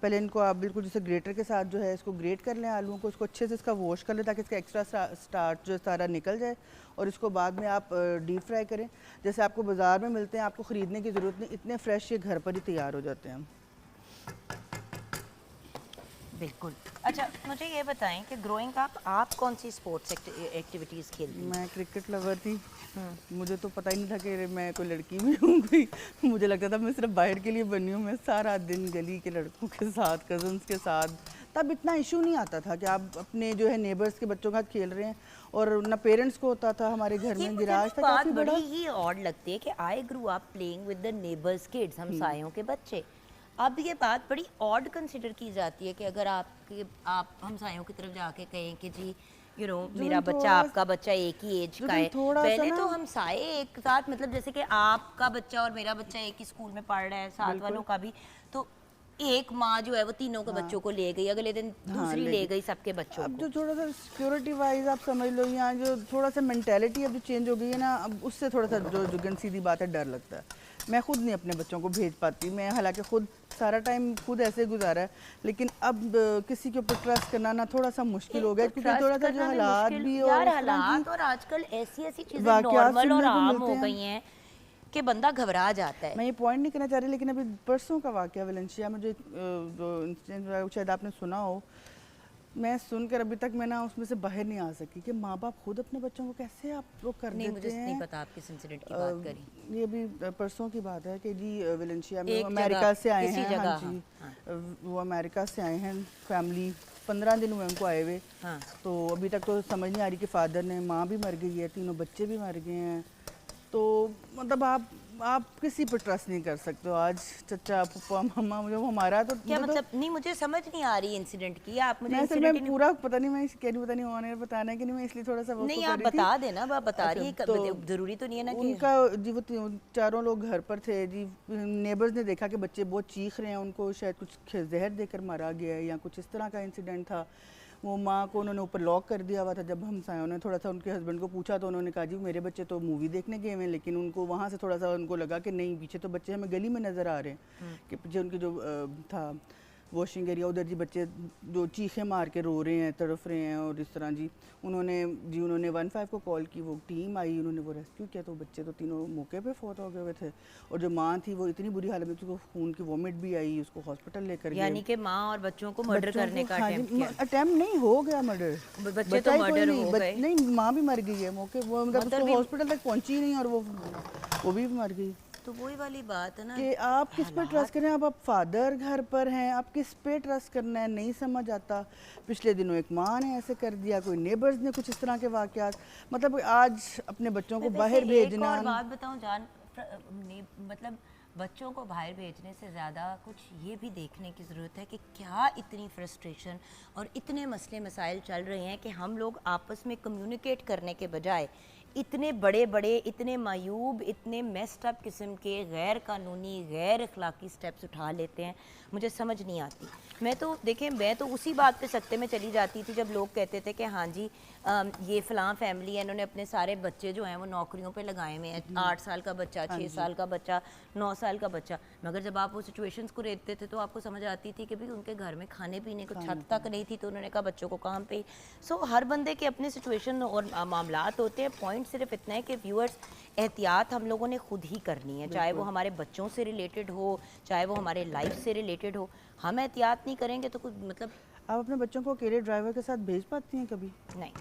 पहले इनको आप बिल्कुल जैसे ग्रेटर के साथ जो है इसको ग्रेट कर लें आलूओं को, इसको अच्छे से इसका वॉश कर लें ताकि इसका एक्स्ट्रा स्टार्च जो सारा निकल जाए, और इसको बाद में आप डीप फ्राई करें। जैसे आपको बाज़ार में मिलते हैं, आपको ख़रीदने की ज़रूरत नहीं, इतने फ्रेश ये घर पर ही तैयार हो जाते हैं। बिल्कुल। अच्छा, मुझे ये बताएं कि ग्रोइंग अप आप कौन सी स्पोर्ट्स एक्टिविटीज़ खेलती हैं? मैं क्रिकेट लवर थी। मुझे तो पता ही नहीं था कि मैं कोई लड़की भी हूँ कोई। मुझे लगता था मैं सिर्फ बाहर के लिए बनी हूँ। मैं सारा दिन गली के लड़कों के साथ, कज़न्स के साथ, तब इतना इशू नहीं आता था कि आप अपने जो है नेबर्स के बच्चों के साथ खेल रहे हैं, और ना पेरेंट्स को होता था हमारे घर ये में मुझे गिराज ना था बात काफ़ी बड़ा। बड़ी ही ऑड लगती है कि I grew up playing with the neighbours kids, हमसायों के बच्चे। अब ये बात बड़ी ऑड कंसिडर की जाती है कि अगर आप हमसायों की तरफ जाके कहें कि जी मेरा बच्चा आपका बच्चा एक ही एज का है। पहले तो हमसाए एक साथ, मतलब जैसे कि आपका बच्चा और मेरा बच्चा एक ही स्कूल में पढ़ रहा है, साथ वालों का भी, तो एक माँ जो है वो तीनों के बच्चों को ले गई, अगले दिन दूसरी ले गई सबके बच्चों अब को। जो थोड़ा सा सिक्योरिटी वाइज आप समझ लो, यहाँ जो थोड़ा सा मेंटेलिटी अब जो चेंज हो गई है ना, अब उससे थोड़ा सा जो सीधी बात है, डर लगता है। मैं खुद नहीं अपने बच्चों को भेज पाती। मैं हालांकि खुद सारा टाइम खुद ऐसे गुजारा है, लेकिन अब किसी के ऊपर ट्रस्ट करना ना थोड़ा सा मुश्किल हो गया, क्योंकि थोड़ा सा जो हालात भी यार, हालात और आजकल ऐसी चीजें नॉर्मल और आम हो गई हैं कि बंदा घबरा जाता है। मैं ये पॉइंट नहीं करना चाह रही, लेकिन अभी परसों का वाकया वेलेंशिया में जो इंसिडेंट शायद आपने सुना हो, मैं सुनकर अभी तक मैं ना उसमें से बाहर नहीं आ सकी कि माँ बाप खुद अपने बच्चों को कैसे आप वो कर नहीं, देते हैं। मुझे नहीं पता आप किस इंसिडेंट की बात करी। ये अभी परसों की बात है कि जी वेलेंशिया में अमेरिका से आए हैं। हाँ जी, वो अमेरिका से आए हैं, फैमिली 15 दिन हुए उनको आए हुए। हाँ। तो अभी तक तो समझ नहीं आ रही कि फादर ने, माँ भी मर गई है, तीनों बच्चे भी मर गए हैं। तो मतलब आप किसी पर ट्रस्ट नहीं कर सकते हो आज, चचा पप्पा मामा, मुझे वो हमारा तो क्या मतलब नहीं, मुझे समझ नहीं आ रही इंसिडेंट की। आप मुझे मैं पूरा पता नहीं, मैं कह नहीं पता नहीं उन्होंने बताना है कि नहीं, मैं इसलिए थोड़ा सा वो नहीं, आप बता देना, आप बता रही है, जरूरी तो नहीं है ना कि उनका जी वो चारों लोग घर पर थे जी। नेबर्स ने देखा कि बच्चे बहुत चीख रहे हैं, उनको शायद कुछ जहर देकर मारा गया है या कुछ इस तरह का इंसिडेंट था। वो माँ को उन्होंने ऊपर लॉक कर दिया हुआ था। जब हम सायों ने थोड़ा सा उनके हस्बैंड को पूछा तो उन्होंने कहा जी मेरे बच्चे तो मूवी देखने गए हैं, लेकिन उनको वहाँ से थोड़ा सा उनको लगा कि नहीं, पीछे तो बच्चे हमें गली में नज़र आ रहे हैं कि पीछे उनके जो था वॉशिंग एरिया, उधर जी बच्चे जो चीखे मार के रो रहे हैं, तड़फ रहे हैं, और इस तरह जी उन्होंने 15 को कॉल की, वो टीम आई, उन्होंने वो रेस्क्यू किया। तो बच्चे तो तीनों मौके पे फौत हो गए हुए थे, और जो माँ थी वो इतनी बुरी हालत में, उसको खून की वॉमिट भी आई, उसको हॉस्पिटल लेकर गए। यानी कि माँ और बच्चों को मर्डर करने का अटेम्प्ट नहीं, हो गया मर्डर, बच्चे तो मर्डर हो गए। नहीं, माँ भी मर गई है मौके, वो मतलब हॉस्पिटल तक पहुंची नहीं, और वो भी मर गई। तो वही वाली बात है ना कि आप किस पर ट्रस्ट करें। आप फादर घर पर हैं, आप किस पे ट्रस्ट करना है नहीं समझ आता। पिछले दिनों एक माँ ने ऐसे कर दिया, कोई नेबर्स ने कुछ इस तरह के वाकयात, मतलब आज अपने बच्चों को बाहर भेजना। एक और बात बताऊं जान, मतलब बच्चों को बाहर भेजने से ज़्यादा कुछ ये भी देखने की ज़रूरत है कि क्या इतनी फ्रस्ट्रेशन और इतने मसले मसाइल चल रहे हैं कि हम लोग आपस में कम्युनिकेट करने के बजाय इतने बड़े बड़े, इतने मायूब, इतने मेस्ड अप किस्म के गैर कानूनी, गैर अखलाकी स्टेप्स उठा लेते हैं। मुझे समझ नहीं आती। मैं तो उसी बात पे सख्ते में चली जाती थी जब लोग कहते थे कि हाँ जी ये फ़लाँ फैमिली है, इन्होंने अपने सारे बच्चे जो हैं वो नौकरियों पे लगाए हुए हैं, 8 साल का बच्चा, 6 साल का बच्चा, 9 साल का बच्चा। मगर जब आप वो सिचुएशंस को देखते थे तो आपको समझ आती थी कि भाई उनके घर में खाने पीने को छत तक नहीं थी, तो उन्होंने कहा बच्चों को काम पे। सो हर बंदे के अपने सिचुएशन और मामलात होते हैं। पॉइंट सिर्फ इतना है कि व्यूअर्स, एहतियात हम लोगों ने खुद ही करनी है, चाहे वो हमारे बच्चों से रिलेटेड हो, चाहे वो हमारे लाइफ से रिलेटेड हो। हम एहतियात नहीं करेंगे तो कुछ मतलब। आप अपने बच्चों को अकेले ड्राइवर के साथ भेज पाती हैं कभी? नहीं,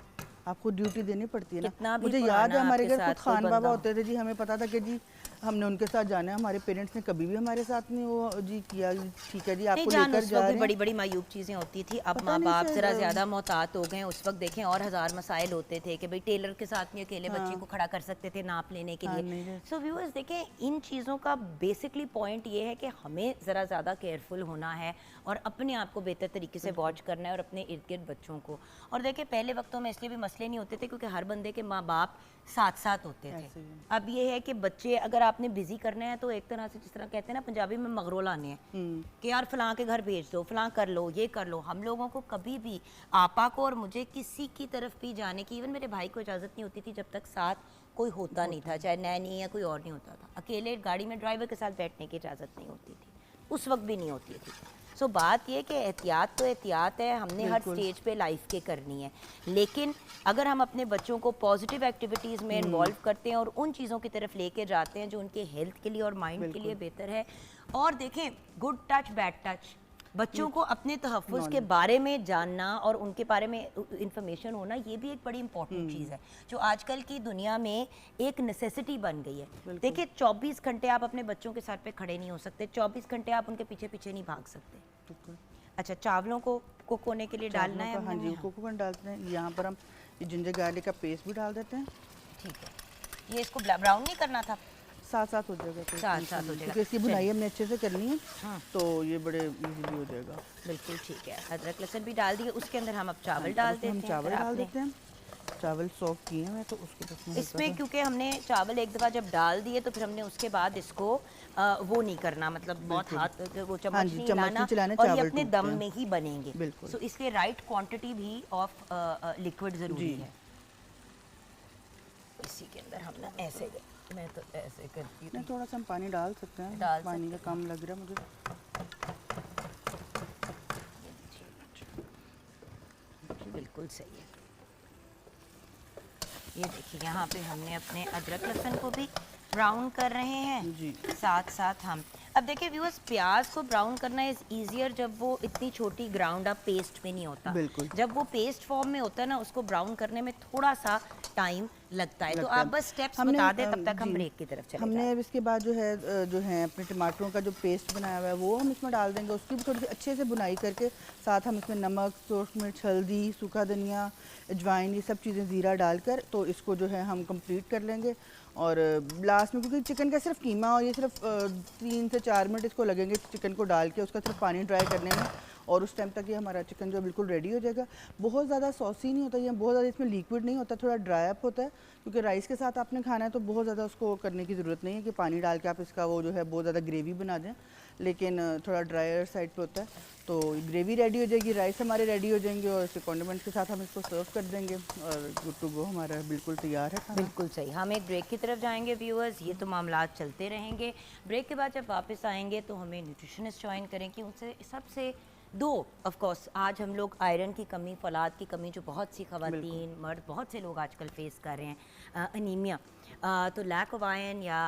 आपको ड्यूटी देनी पड़ती है ना। मुझे याद है हमारे घर खुद खान बाबा होते थे जी, हमें पता था कि जी हमने उनके साथ जाना है। हमारे पेरेंट्स ने कभी भी हमारे साथ नहीं वो जी किया ठीक है जी नहीं आपको जान, लेकर उस जा वक्त रहे भी हैं। बड़ी बड़ी मायूब चीज़ें होती थी। अब पता माँ नहीं बाप सर, ज़रा ज़्यादा मोहतात हो गए हैं। उस वक्त देखें और हज़ार मसाइल होते थे कि भाई टेलर के साथ नहीं अकेले बच्चे को खड़ा कर सकते थे नाप लेने के हाँ, लिए। नहीं सो व्यूअर्स देखें, इन चीज़ों का बेसिकली पॉइंट ये है कि हमें ज़रा ज़्यादा केयरफुल होना है और अपने आप को बेहतर तरीके से वॉच करना है और अपने इर्द गिर्द बच्चों को। और देखिए पहले वक्तों में इसलिए भी मसले नहीं होते थे क्योंकि हर बंदे के माँ बाप साथ साथ होते थे। ऐसे ही है। अब ये है कि बच्चे अगर आपने बिजी करने हैं तो एक तरह से, जिस तरह कहते हैं ना पंजाबी में, मगरो लाने हैं कि यार फलां के घर भेज दो, फलां कर लो, ये कर लो। हम लोगों को कभी भी, आपा को और मुझे, किसी की तरफ भी जाने की, इवन मेरे भाई को इजाज़त नहीं होती थी जब तक साथ कोई होता नहीं था, चाहे नैनी या कोई और नहीं होता था। अकेले गाड़ी में ड्राइवर के साथ बैठने की इजाज़त नहीं होती थी, उस वक्त भी नहीं होती थी। सो बात ये कि एहतियात तो एहतियात है, हमने हर स्टेज पे लाइफ के करनी है। लेकिन अगर हम अपने बच्चों को पॉजिटिव एक्टिविटीज़ में इन्वॉल्व करते हैं और उन चीज़ों की तरफ लेके जाते हैं जो उनके हेल्थ के लिए और माइंड के लिए बेहतर है। और देखें, गुड टच बैड टच, बच्चों को अपने तहफ़्फ़ुज़ के बारे में जानना और उनके बारे में इंफॉर्मेशन होना, ये भी एक बड़ी इंपॉर्टेंट चीज़ है जो आजकल की दुनिया में एक नेसेसिटी बन गई है। देखिए 24 घंटे आप अपने बच्चों के साथ पे खड़े नहीं हो सकते, 24 घंटे आप उनके पीछे पीछे नहीं भाग सकते। अच्छा, चावलों को कुक होने के लिए डालना है? हाँ जी, कोकोनट डालते हैं। यहाँ पर हम जिंजर गार्लिक का पेस्ट भी डाल देते हैं। ठीक है, ये इसको ब्राउन नहीं करना था? साथ साथ हो जाएगा, साथ साथ हो जाएगा क्योंकि इसकी बुनाई हमने अच्छे से करनी है। हाँ। तो ये बड़े इजीली हो जाएगा। बिल्कुल ठीक है। अदरक लहसुन भी डाल दिए, उसके अंदर हम अब चावल डाल देते हैं। हम चावल डाल देते हैं। चावल सॉफ्ट किए हैं तो उसको बस इसमें क्योंकि हमने चावल एक दफ़ा जब डाल दिए तो फिर हमने उसके बाद इसको वो नहीं करना, मतलब बहुत हाथ वो चम्मच नहीं हिलाना, और ये अपने दम में ही बनेंगे। बिल्कुल। सो इसलिए राइट क्वांटिटी भी ऑफ लिक्विड ज़रूरी है। इसी के अंदर हम ना ऐसे, मैं तो ऐसे करती हूँ। थोड़ा सा हम पानी डाल सकते हैं, डाल पानी का कम लग रहा है मुझे। बिल्कुल सही है। ये देखिए यहाँ पे हमने अपने अदरक लहसुन को भी ब्राउन कर रहे हैं जी। साथ साथ हम, अब देखिए व्यूअर्स, प्याज को ब्राउन करना इज ईजियर जब वो इतनी छोटी ग्राउंड अप पेस्ट में नहीं होता। बिल्कुल। जब वो पेस्ट फॉर्म में होता है ना, उसको ब्राउन करने में थोड़ा सा टाइम लगता है। तो आप बस स्टेप्स बता दें, तब तक हम ब्रेक की तरफ चले हमने अब इसके बाद जो है अपने टमाटरों का जो पेस्ट बनाया हुआ है वो हम इसमें डाल देंगे। उसकी भी थोड़ी सी अच्छे से बुनाई करके साथ हम इसमें नमक, सोर्स मिर्च, हल्दी, सूखा धनिया, अजवाइन, ये सब चीज़ें ज़ीरा डालकर तो इसको जो है हम कंप्लीट कर लेंगे। और लास्ट में, क्योंकि चिकन का सिर्फ कीमा और ये सिर्फ 3 से 4 मिनट इसको लगेंगे चिकन को डाल के, उसका सिर्फ पानी ड्राई करने में, और उस टाइम तक ये हमारा चिकन जो बिल्कुल रेडी हो जाएगा। बहुत ज़्यादा सॉसी नहीं होता, ये बहुत ज़्यादा इसमें लिक्विड नहीं होता, थोड़ा ड्राई अप होता है, क्योंकि राइस के साथ आपने खाना है तो बहुत ज़्यादा उसको करने की ज़रूरत नहीं है कि पानी डाल के आप इसका वो जो है बहुत ज़्यादा ग्रेवी बना दें, लेकिन थोड़ा ड्रायर साइड पे होता है। तो ग्रेवी रेडी हो जाएगी, राइस हमारे रेडी हो जाएंगे और इसके कॉन्डिमेंट्स के साथ हम इसको सर्व कर देंगे और गुड टू गो, हमारा बिल्कुल तैयार है खाना। बिल्कुल सही। हम एक ब्रेक की तरफ जाएंगे व्यूअर्स, ये तो मामलात चलते रहेंगे। ब्रेक के बाद जब वापस आएंगे तो हमें न्यूट्रिशनिस्ट ज्वाइन करें कि उनसे सबसे दो, ऑफ कोर्स आज हम लोग आयरन की कमी, फौलाद की कमी जो बहुत सी ख़वातीन, मर्द, बहुत से लोग आजकल फेस कर रहे हैं, अनीमिया, तो लैक ऑफ आयरन या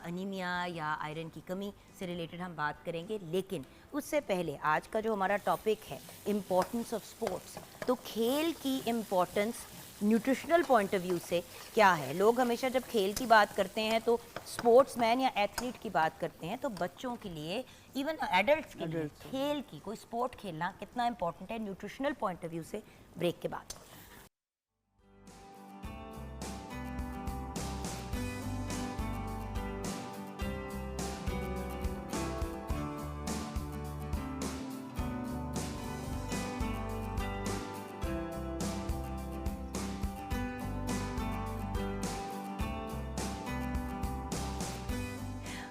अनीमिया या आयरन की कमी से रिलेटेड हम बात करेंगे। लेकिन उससे पहले आज का जो हमारा टॉपिक है इम्पोर्टेंस ऑफ स्पोर्ट्स, तो खेल की importance nutritional point of view से क्या है। लोग हमेशा जब खेल की बात करते हैं तो स्पोर्ट्समैन या एथलीट की बात करते हैं, तो बच्चों के लिए, इवन एडल्ट्स के लिए खेल की, कोई स्पोर्ट खेलना कितना इंपॉर्टेंट है न्यूट्रिशनल पॉइंट ऑफ व्यू से, ब्रेक के बाद।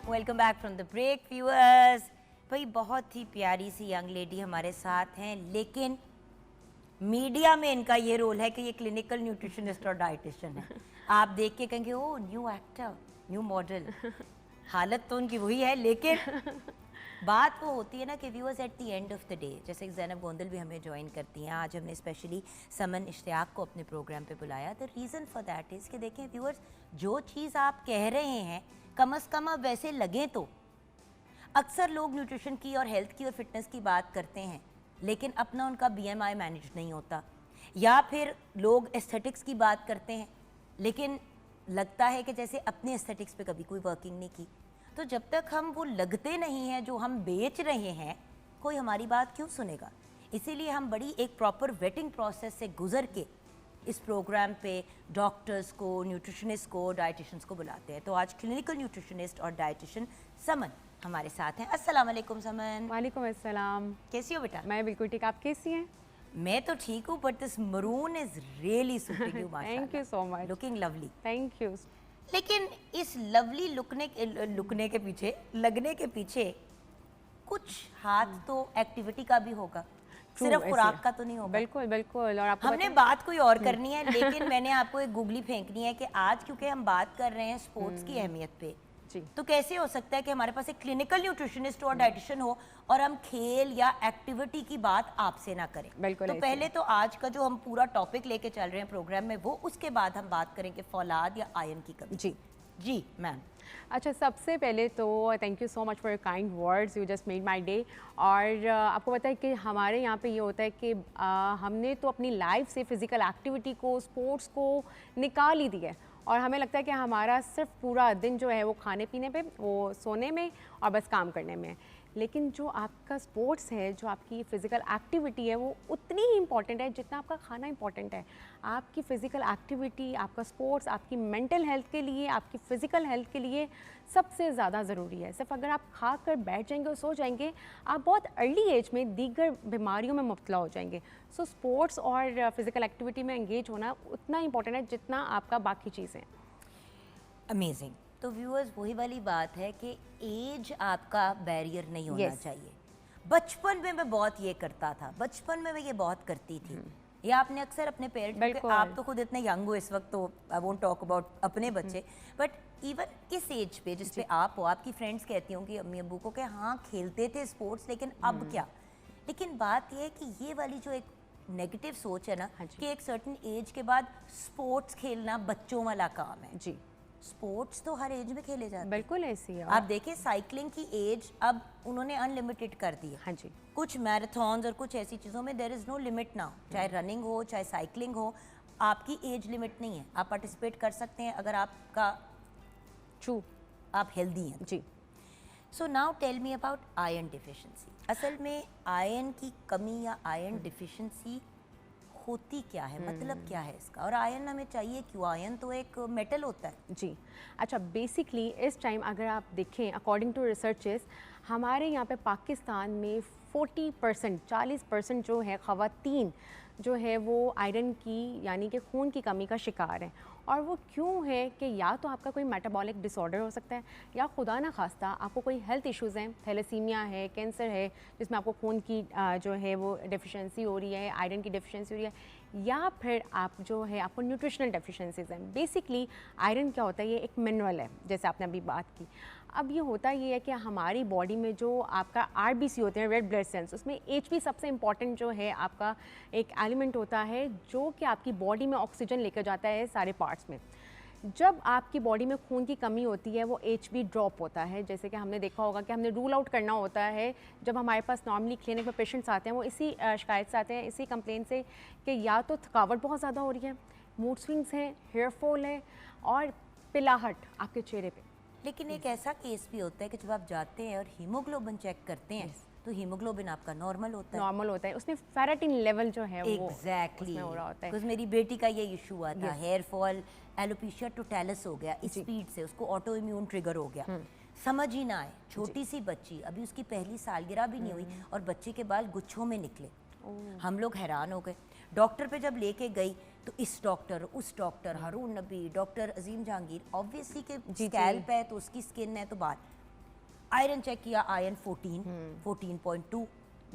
Welcome back from the break viewers. भाई बहुत ही प्यारी सी यंग लेडी हमारे साथ हैं, लेकिन मीडिया में इनका ये रोल है कि ये क्लिनिकल न्यूट्रिशनिस्ट और डाइटिशियन है। आप देख के कहेंगे ओ न्यू एक्टर, न्यू मॉडल, हालत तो उनकी वही है, लेकिन बात वो होती है ना कि viewers at the end of the day, जैसे ज़ैनब गोंदल भी हमें ज्वाइन करती हैं, आज हमने स्पेशली समन इश्तियाक को अपने प्रोग्राम पे बुलाया। The reason for that is कि देखें व्यूअर्स, जो चीज़ आप कह रहे हैं कम से कम आप वैसे लगे तो। अक्सर लोग न्यूट्रिशन की और हेल्थ की और फिटनेस की बात करते हैं, लेकिन अपना उनका BMI मैनेज नहीं होता, या फिर लोग एस्थेटिक्स की बात करते हैं, लेकिन लगता है कि जैसे अपने एस्थेटिक्स पे कभी कोई वर्किंग नहीं की। तो जब तक हम वो लगते नहीं हैं जो हम बेच रहे हैं, कोई हमारी बात क्यों सुनेगा? इसीलिए हम बड़ी एक प्रॉपर वेटिंग प्रोसेस से गुजर के इस प्रोग्राम पे डॉक्टर्स को, न्यूट्रिशनिस्ट को, डाइटिशियंस को बुलाते हैं। तो आज क्लिनिकल न्यूट्रिशनिस्ट और डाइटिशियन समन हमारे साथ हैं। अस्सलाम वालेकुम समन। वालेकुम अस्सलाम। कैसी हो बेटा? मैं बिल्कुल ठीक, आप कैसी हैं? मैं तो ठीक हूँ, but this maroon is really suiting you माशाल्लाह। Thank you so much. Looking lovely. Thank you. लेकिन इस लवली लगने के पीछे कुछ हाथ तो एक्टिविटी का भी होगा, सिर्फ खुराक का तो नहीं होगा। बिल्कुल बिल्कुल। और आपको हमने बात कोई और करनी है, लेकिन मैंने आपको एक गूगली फेंकनी है कि आज क्योंकि हम बात कर रहे हैं स्पोर्ट्स की अहमियत पे, जी, तो कैसे हो सकता है कि हमारे पास एक क्लिनिकल न्यूट्रिशनिस्ट और डाइटिशियन हो और हम खेल या एक्टिविटी की बात आपसे ना करें? बिल्कुल तो ऐसे पहले तो आज का जो हम पूरा टॉपिक लेके चल रहे हैं प्रोग्राम में वो, उसके बाद हम बात करेंगे फौलाद या आयरन की कमी। जी जी मैम। अच्छा, सबसे पहले तो thank you so much for your kind words, you just made my day. और आपको पता है कि हमारे यहाँ पे ये होता है कि हमने तो अपनी लाइफ से फ़िज़िकल एक्टिविटी को, स्पोर्ट्स को निकाल ही दिया है और हमें लगता है कि हमारा सिर्फ पूरा दिन जो है वो खाने पीने पे, वो सोने में और बस काम करने में है। लेकिन जो आपका स्पोर्ट्स है, जो आपकी फ़िज़िकल एक्टिविटी है, वो उतनी ही इम्पॉर्टेंट है जितना आपका खाना इम्पॉर्टेंट है। आपकी फ़िज़िकल एक्टिविटी, आपका स्पोर्ट्स आपकी मेंटल हेल्थ के लिए, आपकी फ़िज़िकल हेल्थ के लिए सबसे ज़्यादा ज़रूरी है। सिर्फ अगर आप खा कर बैठ जाएंगे और सो जाएंगे, आप बहुत अर्ली एज में दीगर बीमारियों में मुब्तला हो जाएंगे। सो स्पोर्ट्स और फ़िज़िकल एक्टिविटी में एंगेज होना उतना इंपॉर्टेंट है जितना आपका बाकी चीज़ें। अमेजिंग। तो व्यूअर्स, वही वाली बात है कि एज आपका बैरियर नहीं होना चाहिए। बचपन में मैं बहुत ये करता था, बचपन में मैं ये बहुत करती थी, या आपने अक्सर अपने पेरेंट्स, आप तो खुद इतने यंग हो इस वक्त, तो आई वोंट टॉक अबाउट अपने बच्चे, बट इवन इस एज पे जिस पे आप हो, आपकी फ्रेंड्स कहती होंगी अम्मी अब्बू को कि हाँ खेलते थे स्पोर्ट्स, लेकिन अब क्या? लेकिन बात ये है कि ये वाली जो एक नेगेटिव सोच है ना कि एक सर्टेन एज के बाद स्पोर्ट्स खेलना बच्चों वाला काम है। जी, स्पोर्ट्स तो हर एज में खेले जाते हैं। बिल्कुल ऐसी है। आप देखिए साइकिलिंग की एज अब उन्होंने अनलिमिटेड कर दी है। हाँ जी, कुछ मैराथन्स और कुछ ऐसी चीज़ों में there is no limit now, चाहे रनिंग हो चाहे साइकिलिंग हो, आपकी एज लिमिट नहीं है, आप पार्टिसिपेट कर सकते हैं अगर आपका ट्रू, आप हेल्दी हैं। जी। So now tell me about iron deficiency. असल में आयरन की कमी या आयरन डिफिशिएंसी होती क्या है, मतलब क्या है इसका, और आयरन हमें चाहिए क्यों? आयरन तो एक मेटल होता है। जी, अच्छा, बेसिकली इस टाइम अगर आप देखें अकॉर्डिंग टू रिसर्चेस, हमारे यहाँ पे पाकिस्तान में 40% जो है ख़वातीन जो है वो आयरन की यानी कि खून की कमी का शिकार हैं। और वो क्यों है कि या तो आपका कोई मेटाबॉलिक डिसऑर्डर हो सकता है, या खुदा ना खास्ता आपको कोई हेल्थ इश्यूज़ हैं, थैलेसीमिया है, कैंसर है, जिसमें आपको खून की जो है वो डेफिशिएंसी हो रही है, आयरन की डेफिशिएंसी हो रही है, या फिर आप जो है आपको न्यूट्रिशनल डेफिशिएंसीज़ हैं। बेसिकली आयरन क्या होता है, ये एक मिनरल है जैसे आपने अभी बात की। अब ये होता ये है कि हमारी बॉडी में जो आपका आरबीसी होते हैं, रेड ब्लड सेल्स, उसमें एचबी सबसे इम्पॉर्टेंट जो है आपका एक एलिमेंट होता है जो कि आपकी बॉडी में ऑक्सीजन लेकर जाता है सारे पार्ट्स में। जब आपकी बॉडी में खून की कमी होती है वो एचबी ड्रॉप होता है। जैसे कि हमने देखा होगा कि हमने रूल आउट करना होता है जब हमारे पास नॉर्मली क्लिनिक में पेशेंट्स आते हैं, वो इसी शिकायत से आते हैं, इसी कंप्लेन से कि या तो थकावट बहुत ज़्यादा हो रही है, मूड स्विंग्स हैं, हेयर फॉल है और पिलाहट आपके चेहरे पे। लेकिन एक ऐसा केस भी होता है कि जब आप जाते हैं और हीमोग्लोबिन चेक करते हैं तो हीमोग्लोबिन आपका नॉर्मल होता है, उसमें फेरेटिन लेवल जो है वो एग्जैक्टली हो रहा होता है। बिकॉज़ मेरी बेटी का ये इशू हुआ था, हेयर फॉल, एलोपेशिया टोटैलिस हो गया स्पीड से, उसको ऑटो इम्यून ट्रिगर हो गया, समझ ही ना आए, छोटी सी बच्ची, अभी उसकी पहली सालगिरह भी नहीं हुई और बच्चे के बाल गुच्छों में निकले। हम लोग हैरान हो गए। डॉक्टर पे जब लेके गई तो इस डॉक्टर, उस डॉक्टर, हारून नबी, डॉक्टर अजीम जहांगीर, ऑब्वियसली के स्कैल्प है तो उसकी स्किन है तो बाल। आयरन चेक किया, आयरन 14.2।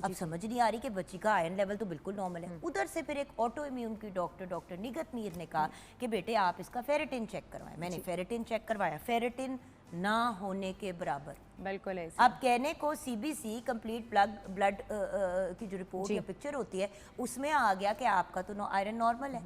अब समझ नहीं आ रही कि बच्ची का आयरन लेवल तो बिल्कुल नॉर्मल है। उधर से फिर एक ऑटो इम्यून की डॉक्टर निगत मीर ने कहा कि बेटे आप इसका फेरेटिन चेक करवाएं। मैंने फेरेटिन चेक करवाया, फेरेटिन ना होने के बराबर। बिल्कुल ऐसे। अब कहने को सीबीसी कंप्लीट ब्लड की जो रिपोर्ट या पिक्चर होती है उसमें आ गया कि आपका तो आयरन नॉर्मल है।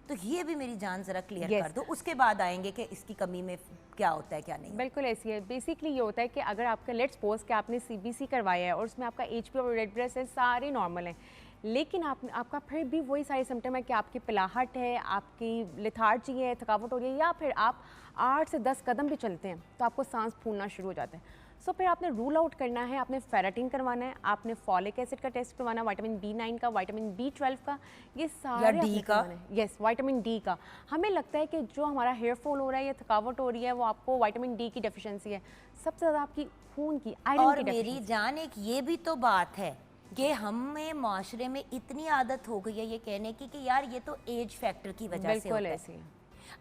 तो ये भी मेरी जान जरा क्लियर कर दो, उसके बाद आएंगे कि इसकी कमी में क्या होता है क्या नहीं। बिल्कुल ऐसी है। बेसिकली ये होता है कि अगर आपका लेट्स सपोज कि आपने सीबीसी करवाया है और उसमें आपका एचबी और रेड ब्लड सेल्स सारे नॉर्मल हैं, लेकिन आपका फिर भी वही सारे सिम्टम है कि आपकी पिलाहट है, आपकी लेथार्जी है, थकावट हो रही है, या फिर आप 8 से 10 कदम भी चलते हैं तो आपको सांस फूलना शुरू हो जाता है। सो फिर आपने रूल आउट करना है, आपने फेराटिन करवाना है, आपने फॉलिक एसिड का टेस्ट करवाना है, विटामिन B9 का, विटामिन B12 का, ये सारे डी का? यस, विटामिन डी का। हमें लगता है कि जो हमारा हेयर फॉल हो रहा है या थकावट हो रही है वो आपको विटामिन डी की डेफिशिएंसी है। सबसे ज़्यादा आपकी खून की, आयरन और की मेरी डेफिशिएंसी। जान, एक ये भी तो बात है कि हमें माशरे में इतनी आदत हो गई है ये कहने की कि यार ये तो एज फैक्टर की वजह से बिल्कुल होता है। ऐसे ही।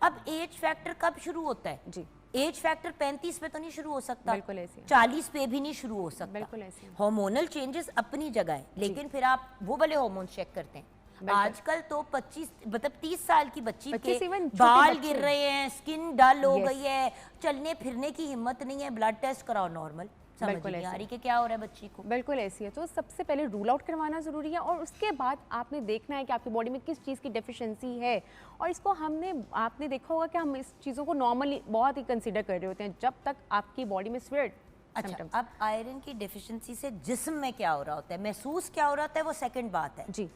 अब एज फैक्टर कब शुरू होता है? जी, एज फैक्टर 35 पे तो नहीं शुरू हो सकता, बिल्कुल ऐसे ही। 40 पे भी नहीं शुरू हो सकता। बिल्कुल ऐसे ही। हार्मोनल चेंजेस अपनी जगह है, लेकिन फिर आप वो वाले हार्मोन चेक करते हैं। आजकल तो 25 मतलब 30 साल की बच्ची 25 के even छोटे बाल बच्चे। गिर रहे हैं, स्किन डल हो Yes. गई है, चलने फिरने की हिम्मत नहीं है, ब्लड टेस्ट कराओ, नॉर्मल। समझ बिल्कुल नहीं आ ऐसे। रही कि क्या हो रहा है बच्ची को। बिल्कुल ऐसी है। तो सबसे पहले रूल आउट करवाना ज़रूरी है और उसके बाद आपने देखना है कि आपकी बॉडी में किस चीज़ की डेफिशिएंसी है। और इसको आपने देखा होगा कि हम इस चीज़ों को नॉर्मली बहुत ही कंसीडर कर रहे होते हैं जब तक आपकी बॉडी में स्वेट। अच्छा, अब आयरन की डेफिशिएंसी से जिस्म में क्या हो रहा होता है, महसूस क्या हो रहा होता है, वो सेकंड बात है। जी,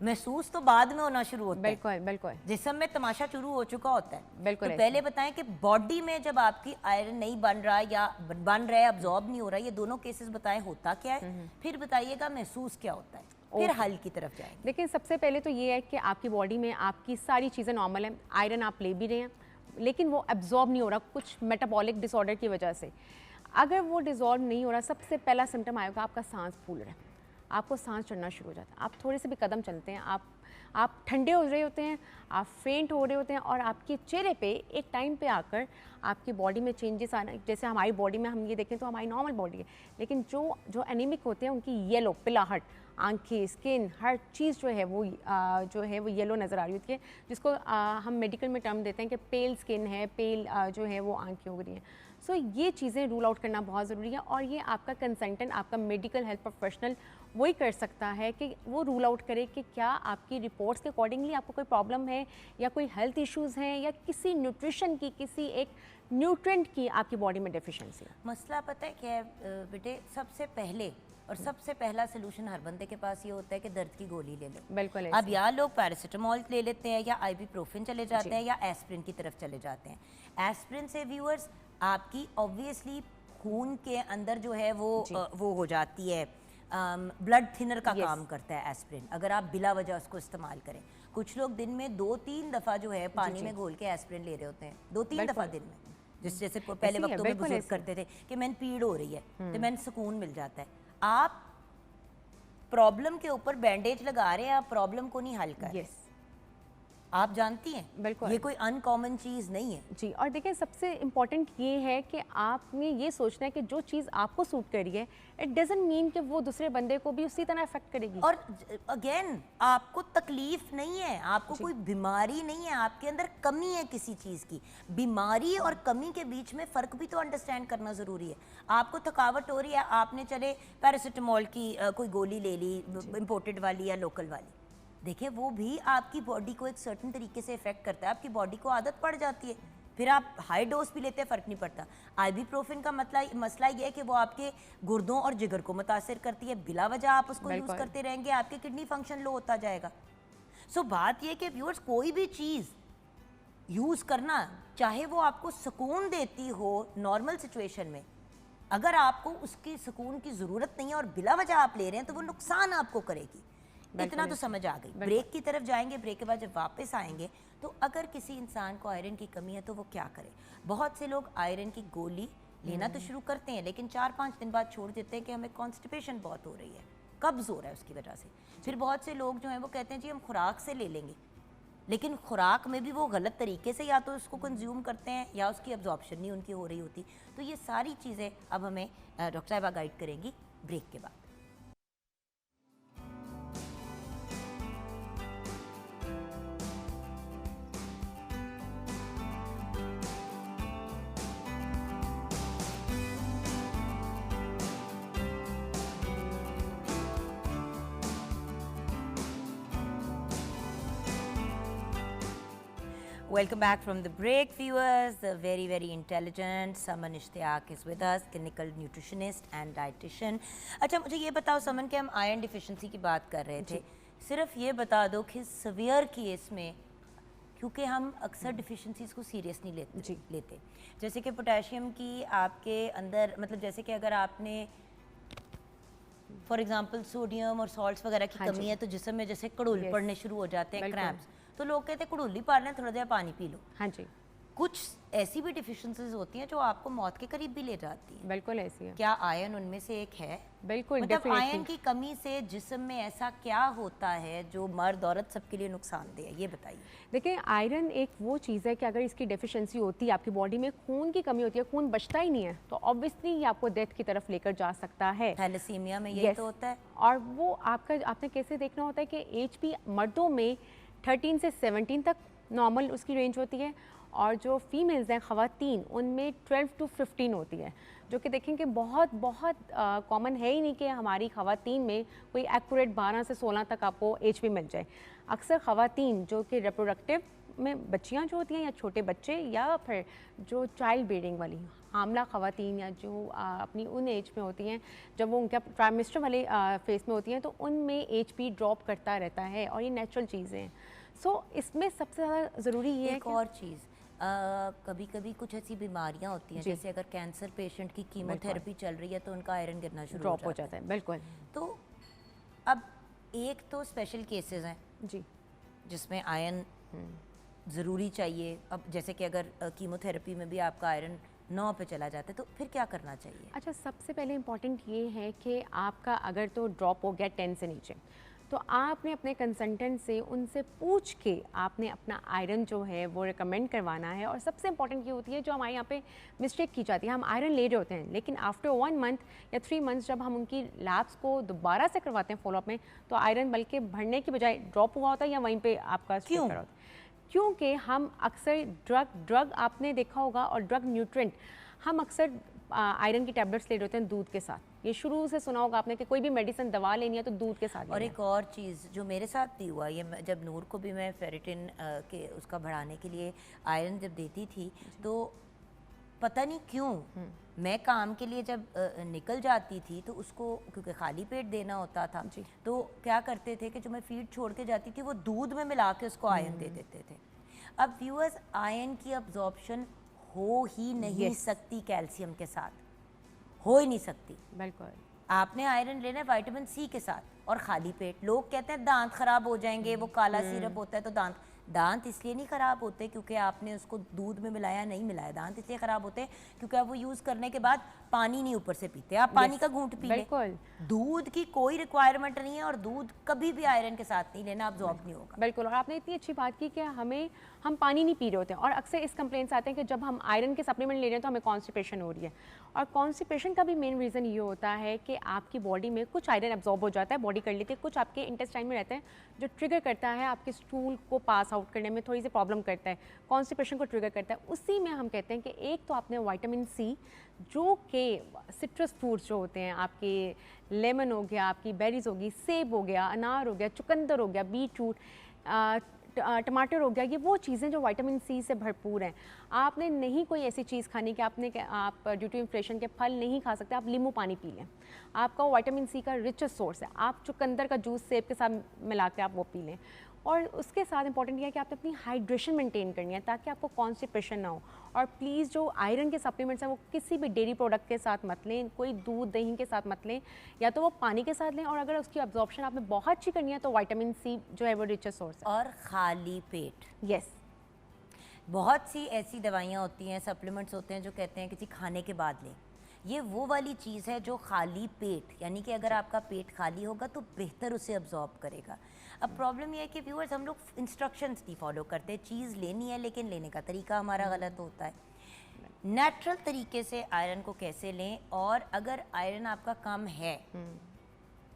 महसूस तो बाद में होना शुरू होता है। बिल्कुल बिल्कुल जिस्म में तमाशा शुरू हो चुका होता है। बिल्कुल तो ऐसे। पहले बताएं कि बॉडी में जब आपकी आयरन नहीं बन रहा या बन रहा है, अब्जॉर्ब नहीं हो रहा, ये दोनों केसेस बताएं होता क्या है, फिर बताइएगा महसूस क्या होता है, फिर हल की तरफ जाएंगे। देखिए, सबसे पहले तो ये है कि आपकी बॉडी में आपकी सारी चीज़ें नॉर्मल हैं, आयरन आप ले भी रहे हैं लेकिन वो एब्जॉर्ब नहीं हो रहा कुछ मेटाबॉलिक डिसऑर्डर की वजह से। अगर वो डिसऑर्ब नहीं हो रहा, सबसे पहला सिम्टम आएगा आपका सांस फूल रहा है, आपको सांस चढ़ना शुरू हो जाता है, आप थोड़े से भी कदम चलते हैं, आप ठंडे हो रहे होते हैं, आप फेंट हो रहे होते हैं और आपके चेहरे पे एक टाइम पे आकर आपकी बॉडी में चेंजेस आना। जैसे हमारी बॉडी में हम ये देखें तो हमारी नॉर्मल बॉडी है, लेकिन जो एनीमिक होते हैं उनकी येलो, पिलाहट, आंखें, स्किन, हर चीज़ जो है वो येलो नज़र आ रही होती है, जिसको हम मेडिकल में टर्म देते हैं कि पेल स्किन है, पेल जो है वो आंखें हो रही हैं। सो ये चीज़ें रूल आउट करना बहुत ज़रूरी है और ये आपका कंसल्टेंट, आपका मेडिकल हेल्थ प्रोफेशनल वही कर सकता है कि वो रूल आउट करे कि क्या आपकी रिपोर्ट्स के अकॉर्डिंगली आपको कोई प्रॉब्लम है या कोई हेल्थ इश्यूज़ हैं या किसी न्यूट्रिशन की, किसी एक न्यूट्रेंट की आपकी बॉडी में डेफिशिएंसी है। मसला पता है क्या है बेटे, सबसे पहले और सबसे पहला सोल्यूशन हर बंदे के पास ये होता है कि दर्द की गोली ले लो। बिल्कुल अब या लोग पैरासीटामोल ले लेते हैं या आइबुप्रोफेन चले जाते हैं या एस्प्रिन की तरफ चले जाते हैं। एस्प्रिन से व्यूअर्स आपकी ऑब्वियसली खून के अंदर जो है वो हो जाती है, ब्लड थिनर का काम करता है एस्प्रिन, अगर आप बिला वजह उसको इस्तेमाल करें। कुछ लोग दिन में 2-3 दफ़ा जो है पानी में घोल के एस्प्रिन ले रहे होते हैं, 2-3 दफ़ा दिन में। जैसे पहले वक्तों में बुजुर्ग करते थे कि मैंने पीड़ हो रही है तो मैंने सुकून मिल जाता है। आप प्रॉब्लम के ऊपर बैंडेज लगा रहे हैं, आप प्रॉब्लम को नहीं हल कर रहे। आप जानती हैं, बिल्कुल ये कोई अनकॉमन चीज़ नहीं है जी। और देखिए, सबसे इम्पॉर्टेंट ये है कि आपने ये सोचना है कि जो चीज़ आपको सूट करी है, इट डजंट मीन कि वो दूसरे बंदे को भी उसी तरह अफेक्ट करेगी। और अगेन आपको तकलीफ नहीं है, आपको कोई बीमारी नहीं है, आपके अंदर कमी है किसी चीज़ की। बीमारी और कमी के बीच में फ़र्क भी तो अंडरस्टैंड करना ज़रूरी है। आपको थकावट हो रही है, आपने चले पैरासीटामोल की कोई गोली ले ली, इम्पोर्टेड वाली या लोकल वाली, देखिए वो भी आपकी बॉडी को एक सर्टेन तरीके से इफेक्ट करता है, आपकी बॉडी को आदत पड़ जाती है, फिर आप हाई डोज भी लेते हैं, फ़र्क नहीं पड़ता। आइबुप्रोफेन का मसला ये है कि वो आपके गुर्दों और जिगर को मुतासिर करती है, बिला वजह आप उसको यूज़ करते रहेंगे, आपके किडनी फंक्शन लो होता जाएगा। सो बात ये कि व्यूअर्स, कोई भी चीज़ यूज़ करना, चाहे वो आपको सुकून देती हो नॉर्मल सिचुएशन में, अगर आपको उसकी सुकून की ज़रूरत नहीं है और बिला वजह आप ले रहे हैं तो वो नुकसान आपको करेगी। इतना तो समझ आ गई। ब्रेक की तरफ जाएंगे, ब्रेक के बाद जब वापस आएंगे तो अगर किसी इंसान को आयरन की कमी है तो वो क्या करे। बहुत से लोग आयरन की गोली लेना तो शुरू करते हैं लेकिन 4-5 दिन बाद छोड़ देते हैं कि हमें कॉन्स्टिपेशन बहुत हो रही है, कब्ज़ हो रहा है उसकी वजह से। फिर बहुत से लोग जो हैं वो कहते हैं जी हम खुराक से ले लेंगे, लेकिन खुराक में भी वो गलत तरीके से या तो उसको कंज्यूम करते हैं या उसकी अब्जॉर्प्शन नहीं उनकी हो रही होती। तो ये सारी चीज़ें अब हमें डॉक्टर साहिबा गाइड करेंगी ब्रेक के बाद। Welcome back from the break, viewers. The very intelligent Saman Ishtiaq is with us, clinical nutritionist and dietitian. अच्छा, मुझे ये बताओ समन कि हम आयरन डिफिशिएंसी की बात कर रहे थे, सिर्फ ये बता दो कि सवियर केस में, क्योंकि हम अक्सर डिफिशेंसीज को सीरियस नहीं लेते, जैसे कि पोटेशियम की आपके अंदर, मतलब जैसे कि अगर आपने फॉर एग्जांपल सोडियम और सॉल्ट्स वगैरह की कमी है तो जिस्म में जैसे कड़ुल पड़ने शुरू हो जाते हैं, क्रैम्प्स, तो लोग कहते हैं कड़ुली पड़ रहे हैं, थोड़ा देर पानी पी लो। हाँ जी, कुछ ऐसी भी डिफिशिएंसीज होती हैं जो आपको मौत के करीब भी ले जाती हैं। बिल्कुल ऐसी है। क्या आयरन उनमें से एक है? बिल्कुल, मतलब आयरन की कमी से जिस्म में ऐसा क्या होता है जो मर्द औरत सबके लिए नुकसानदेह है, ये बताइए। देखिए, आयरन एक वो चीज़ है कि अगर इसकी डेफिशिएंसी होती है, आपकी बॉडी में खून की कमी होती है, खून बचता ही नहीं है, तो ऑब्वियसली ये आपको डेथ की तरफ लेकर जा सकता है। थैलेसीमिया में ये तो होता है। और वो आपने कैसे देखना होता है कि एज भी मर्दों में 13 से 17 तक नॉर्मल उसकी रेंज होती है, और जो फीमेल्स हैं ख़वातीन, उनमें 12 to 15 होती है, जो कि देखेंगे बहुत बहुत कॉमन है ही नहीं कि हमारी ख़वातीन में कोई एक्यूरेट 12 से 16 तक आपको एज भी मिल जाए। अक्सर ख़वातीन जो कि रिप्रोडक्टिव में बच्चियां जो होती हैं, या छोटे बच्चे, या फिर जो चाइल्ड ब्रीडिंग वाली हामला ख़वातीन, या जो अपनी उन एज में होती हैं जब वो उनका ट्राइमेस्टर वाले फेस में होती हैं, तो उनमें एज भी ड्रॉप करता रहता है, और ये नेचुरल चीज़ें हैं। सो इसमें सबसे ज़्यादा ज़रूरी ये है एक और चीज़, कभी कभी कुछ ऐसी बीमारियां होती हैं, जैसे अगर कैंसर पेशेंट की कीमोथेरेपी चल रही है तो उनका आयरन गिरना शुरू ड्रॉप हो जाता है। बिल्कुल। तो अब एक तो स्पेशल केसेस हैं जी, जिसमें आयरन ज़रूरी चाहिए। अब जैसे कि अगर कीमोथेरेपी में भी आपका आयरन 9 पे चला जाता है तो फिर क्या करना चाहिए? अच्छा, सबसे पहले इम्पॉर्टेंट ये है कि आपका अगर तो ड्रॉप हो गया 10 से नीचे, तो आपने अपने कंसल्टेंट से उनसे पूछ के आपने अपना आयरन जो है वो रिकमेंड करवाना है। और सबसे इंपॉर्टेंट ये होती है, जो हमारे यहाँ पे मिस्टेक की जाती है, हम आयरन ले रहे होते हैं, लेकिन आफ्टर 1 मंथ या 3 मंथ्स जब हम उनकी लैब्स को दोबारा से करवाते हैं फॉलोअप में, तो आयरन बल्कि बढ़ने की बजाय ड्रॉप हुआ होता है, या वहीं पर आपका क्यों? होता है। क्योंकि हम अक्सर ड्रग आपने देखा होगा, और ड्रग न्यूट्रेंट हम अक्सर आयरन की टैबलेट्स ले रहे होते हैं दूध के साथ। ये शुरू से सुना होगा आपने कि कोई भी मेडिसिन दवा लेनी है तो दूध के साथ। और एक और चीज़ जो मेरे साथ भी हुआ, ये जब नूर को भी मैं फेरिटिन के उसका बढ़ाने के लिए आयरन जब देती थी, तो पता नहीं क्यों मैं काम के लिए जब निकल जाती थी तो उसको, क्योंकि खाली पेट देना होता था, तो क्या करते थे कि जो मैं फीड छोड़ के जाती थी वो दूध में मिला के उसको आयरन दे देते थे। अब व्यूअर्स, आयरन की अब्जॉर्प्शन हो ही नहीं सकती कैल्शियम के साथ, हो ही नहीं सकती। बिल्कुल। आपने आयरन लेना है विटामिन सी के साथ और खाली पेट। लोग कहते हैं दांत खराब हो जाएंगे, वो काला सिरप होता है तो दांत इसलिए नहीं खराब होते क्योंकि आपने उसको दूध में मिलाया नहीं मिलाया। दांत इसलिए खराब होते हैं क्योंकि आप वो यूज़ करने के बाद पानी नहीं ऊपर से पीते, आप पानी का घूंट पी लें। दूध की कोई रिक्वायरमेंट नहीं है, और दूध कभी भी आयरन के साथ नहीं लेना, अब्जॉर्ब नहीं होगा। बिल्कुल। और आपने इतनी अच्छी बात की कि हम पानी नहीं पी रहे होते हैं, और अक्सर इस कंप्लेंट्स आते हैं कि जब हम आयरन के सप्लीमेंट ले रहे हैं तो हमें कॉन्स्टिपेशन हो रही है। और कॉन्स्टिपेशन का भी मेन रीज़न ये होता है कि आपकी बॉडी में कुछ आयरन एब्जॉर्ब हो जाता है, बॉडी कर लेती है, कुछ आपके इंटेस्टाइन में रहते हैं जो ट्रिगर करता है आपके स्टूल को पास आउट करने में थोड़ी सी प्रॉब्लम करता है, कॉन्स्टिपेशन को ट्रिगर करता है। उसी में हम कहते हैं कि एक तो आपने विटामिन सी, जो कि सिट्रस फ्रूट्स जो होते हैं, आपके लेमन हो गया, आपकी बेरीज होगी, सेब हो गया, अनार हो गया, चुकंदर हो गया, बीटरूट, टमाटर हो गया, ये वो चीज़ें जो विटामिन सी से भरपूर हैं। आपने नहीं कोई ऐसी चीज़ खानी कि आप ड्यू टू इन्फ्लेशन के फल नहीं खा सकते, आप नींबू पानी पी लें, आपका विटामिन सी का रिचेस्ट सोर्स है। आप चुकंदर का जूस सेब के साथ मिला के आप वो पी लें। और उसके साथ इंपॉर्टेंट यह है कि आपने अपनी हाइड्रेशन मेंटेन करनी है ताकि आपको कॉन्स्टिपेशन ना हो। और प्लीज़ जो आयरन के सप्लीमेंट्स हैं वो किसी भी डेयरी प्रोडक्ट के साथ मत लें, कोई दूध दही के साथ मत लें, या तो वो पानी के साथ लें, और अगर उसकी अब्जॉर्प्शन आपने बहुत अच्छी करनी है तो विटामिन सी जो है वो रिचेस्ट सोर्स है। और खाली पेट, यस, बहुत सी ऐसी दवाइयाँ होती हैं, सप्लीमेंट्स होते हैं जो कहते हैं किसी खाने के बाद लें। ये वो वाली चीज़ है जो खाली पेट, यानी कि अगर आपका पेट खाली होगा तो बेहतर उसे अब्जॉर्ब करेगा। अब प्रॉब्लम ये है कि व्यूअर्स, हम लोग इंस्ट्रक्शंस नहीं फॉलो करते। चीज़ लेनी है लेकिन लेने का तरीका हमारा गलत होता है। नेचुरल तरीके से आयरन को कैसे लें, और अगर आयरन आपका कम है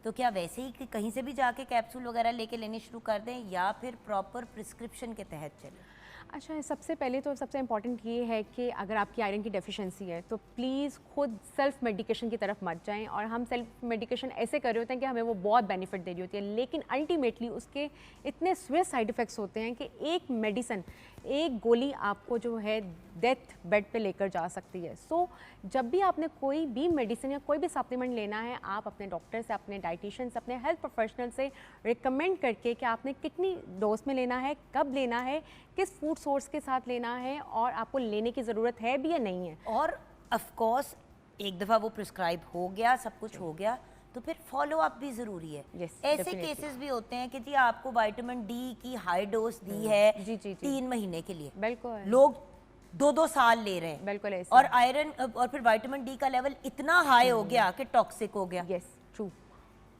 तो क्या वैसे ही कहीं से भी जाके कैप्सूल वगैरह लेके लेने शुरू कर दें, या फिर प्रॉपर प्रिस्क्रिप्शन के तहत चलें? अच्छा, सबसे पहले तो सबसे इम्पॉर्टेंट ये है कि अगर आपकी आयरन की डेफिशिएंसी है तो प्लीज़ खुद सेल्फ मेडिकेशन की तरफ मत जाएं। और हम सेल्फ मेडिकेशन ऐसे कर रहे होते हैं कि हमें वो बहुत बेनिफिट दे रही होती है, लेकिन अल्टीमेटली उसके इतने सीवियर साइड इफ़ेक्ट्स होते हैं कि एक मेडिसिन, एक गोली आपको जो है डेथ बेड पे लेकर जा सकती है। सो जब भी आपने कोई भी मेडिसिन या कोई भी सप्लीमेंट लेना है, आप अपने डॉक्टर से, अपने डाइटिशियन से, अपने हेल्थ प्रोफेशनल से रिकमेंड करके कि आपने कितनी डोज में लेना है, कब लेना है, किस फूड सोर्स के साथ लेना है और आपको लेने की ज़रूरत है भी या नहीं है। और ऑफ कोर्स एक दफ़ा वो प्रिस्क्राइब हो गया, सब कुछ हो गया, तो फिर फॉलो अप भी ज़रूरी है। Yes, ऐसे definitely. केसेस भी होते हैं कि जी आपको विटामिन डी की हाई डोज दी है जी, जी, जी। 3 महीने के लिए, बिल्कुल, लोग 2-2 साल ले रहे हैं, बिल्कुल ऐसे। और आयरन और फिर विटामिन डी का लेवल इतना हाई हो गया कि टॉक्सिक हो गया। Yes, true.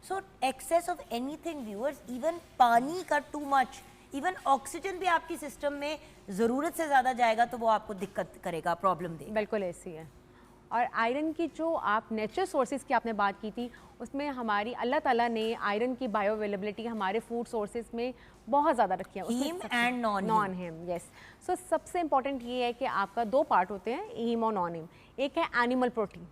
So excess of anything viewers, even पानी का टू मच, इवन ऑक्सीजन भी आपकी सिस्टम में ज़रूरत से ज़्यादा जाएगा तो वो आपको दिक्कत करेगा, प्रॉब्लम देगा। बिल्कुल ऐसी है। और आयरन की जो आप नेचुरल सोर्सेज की आपने बात की थी, उसमें हमारी अल्लाह ताला ने आयरन की बायो अवेलेबिलिटी हमारे फूड सोर्सेज में बहुत ज़्यादा रखी है। Heme and non heme, yes. So सबसे इम्पॉर्टेंट ये है कि आपका 2 पार्ट होते हैं, हीम और नॉन हीम। एक है एनिमल प्रोटीन,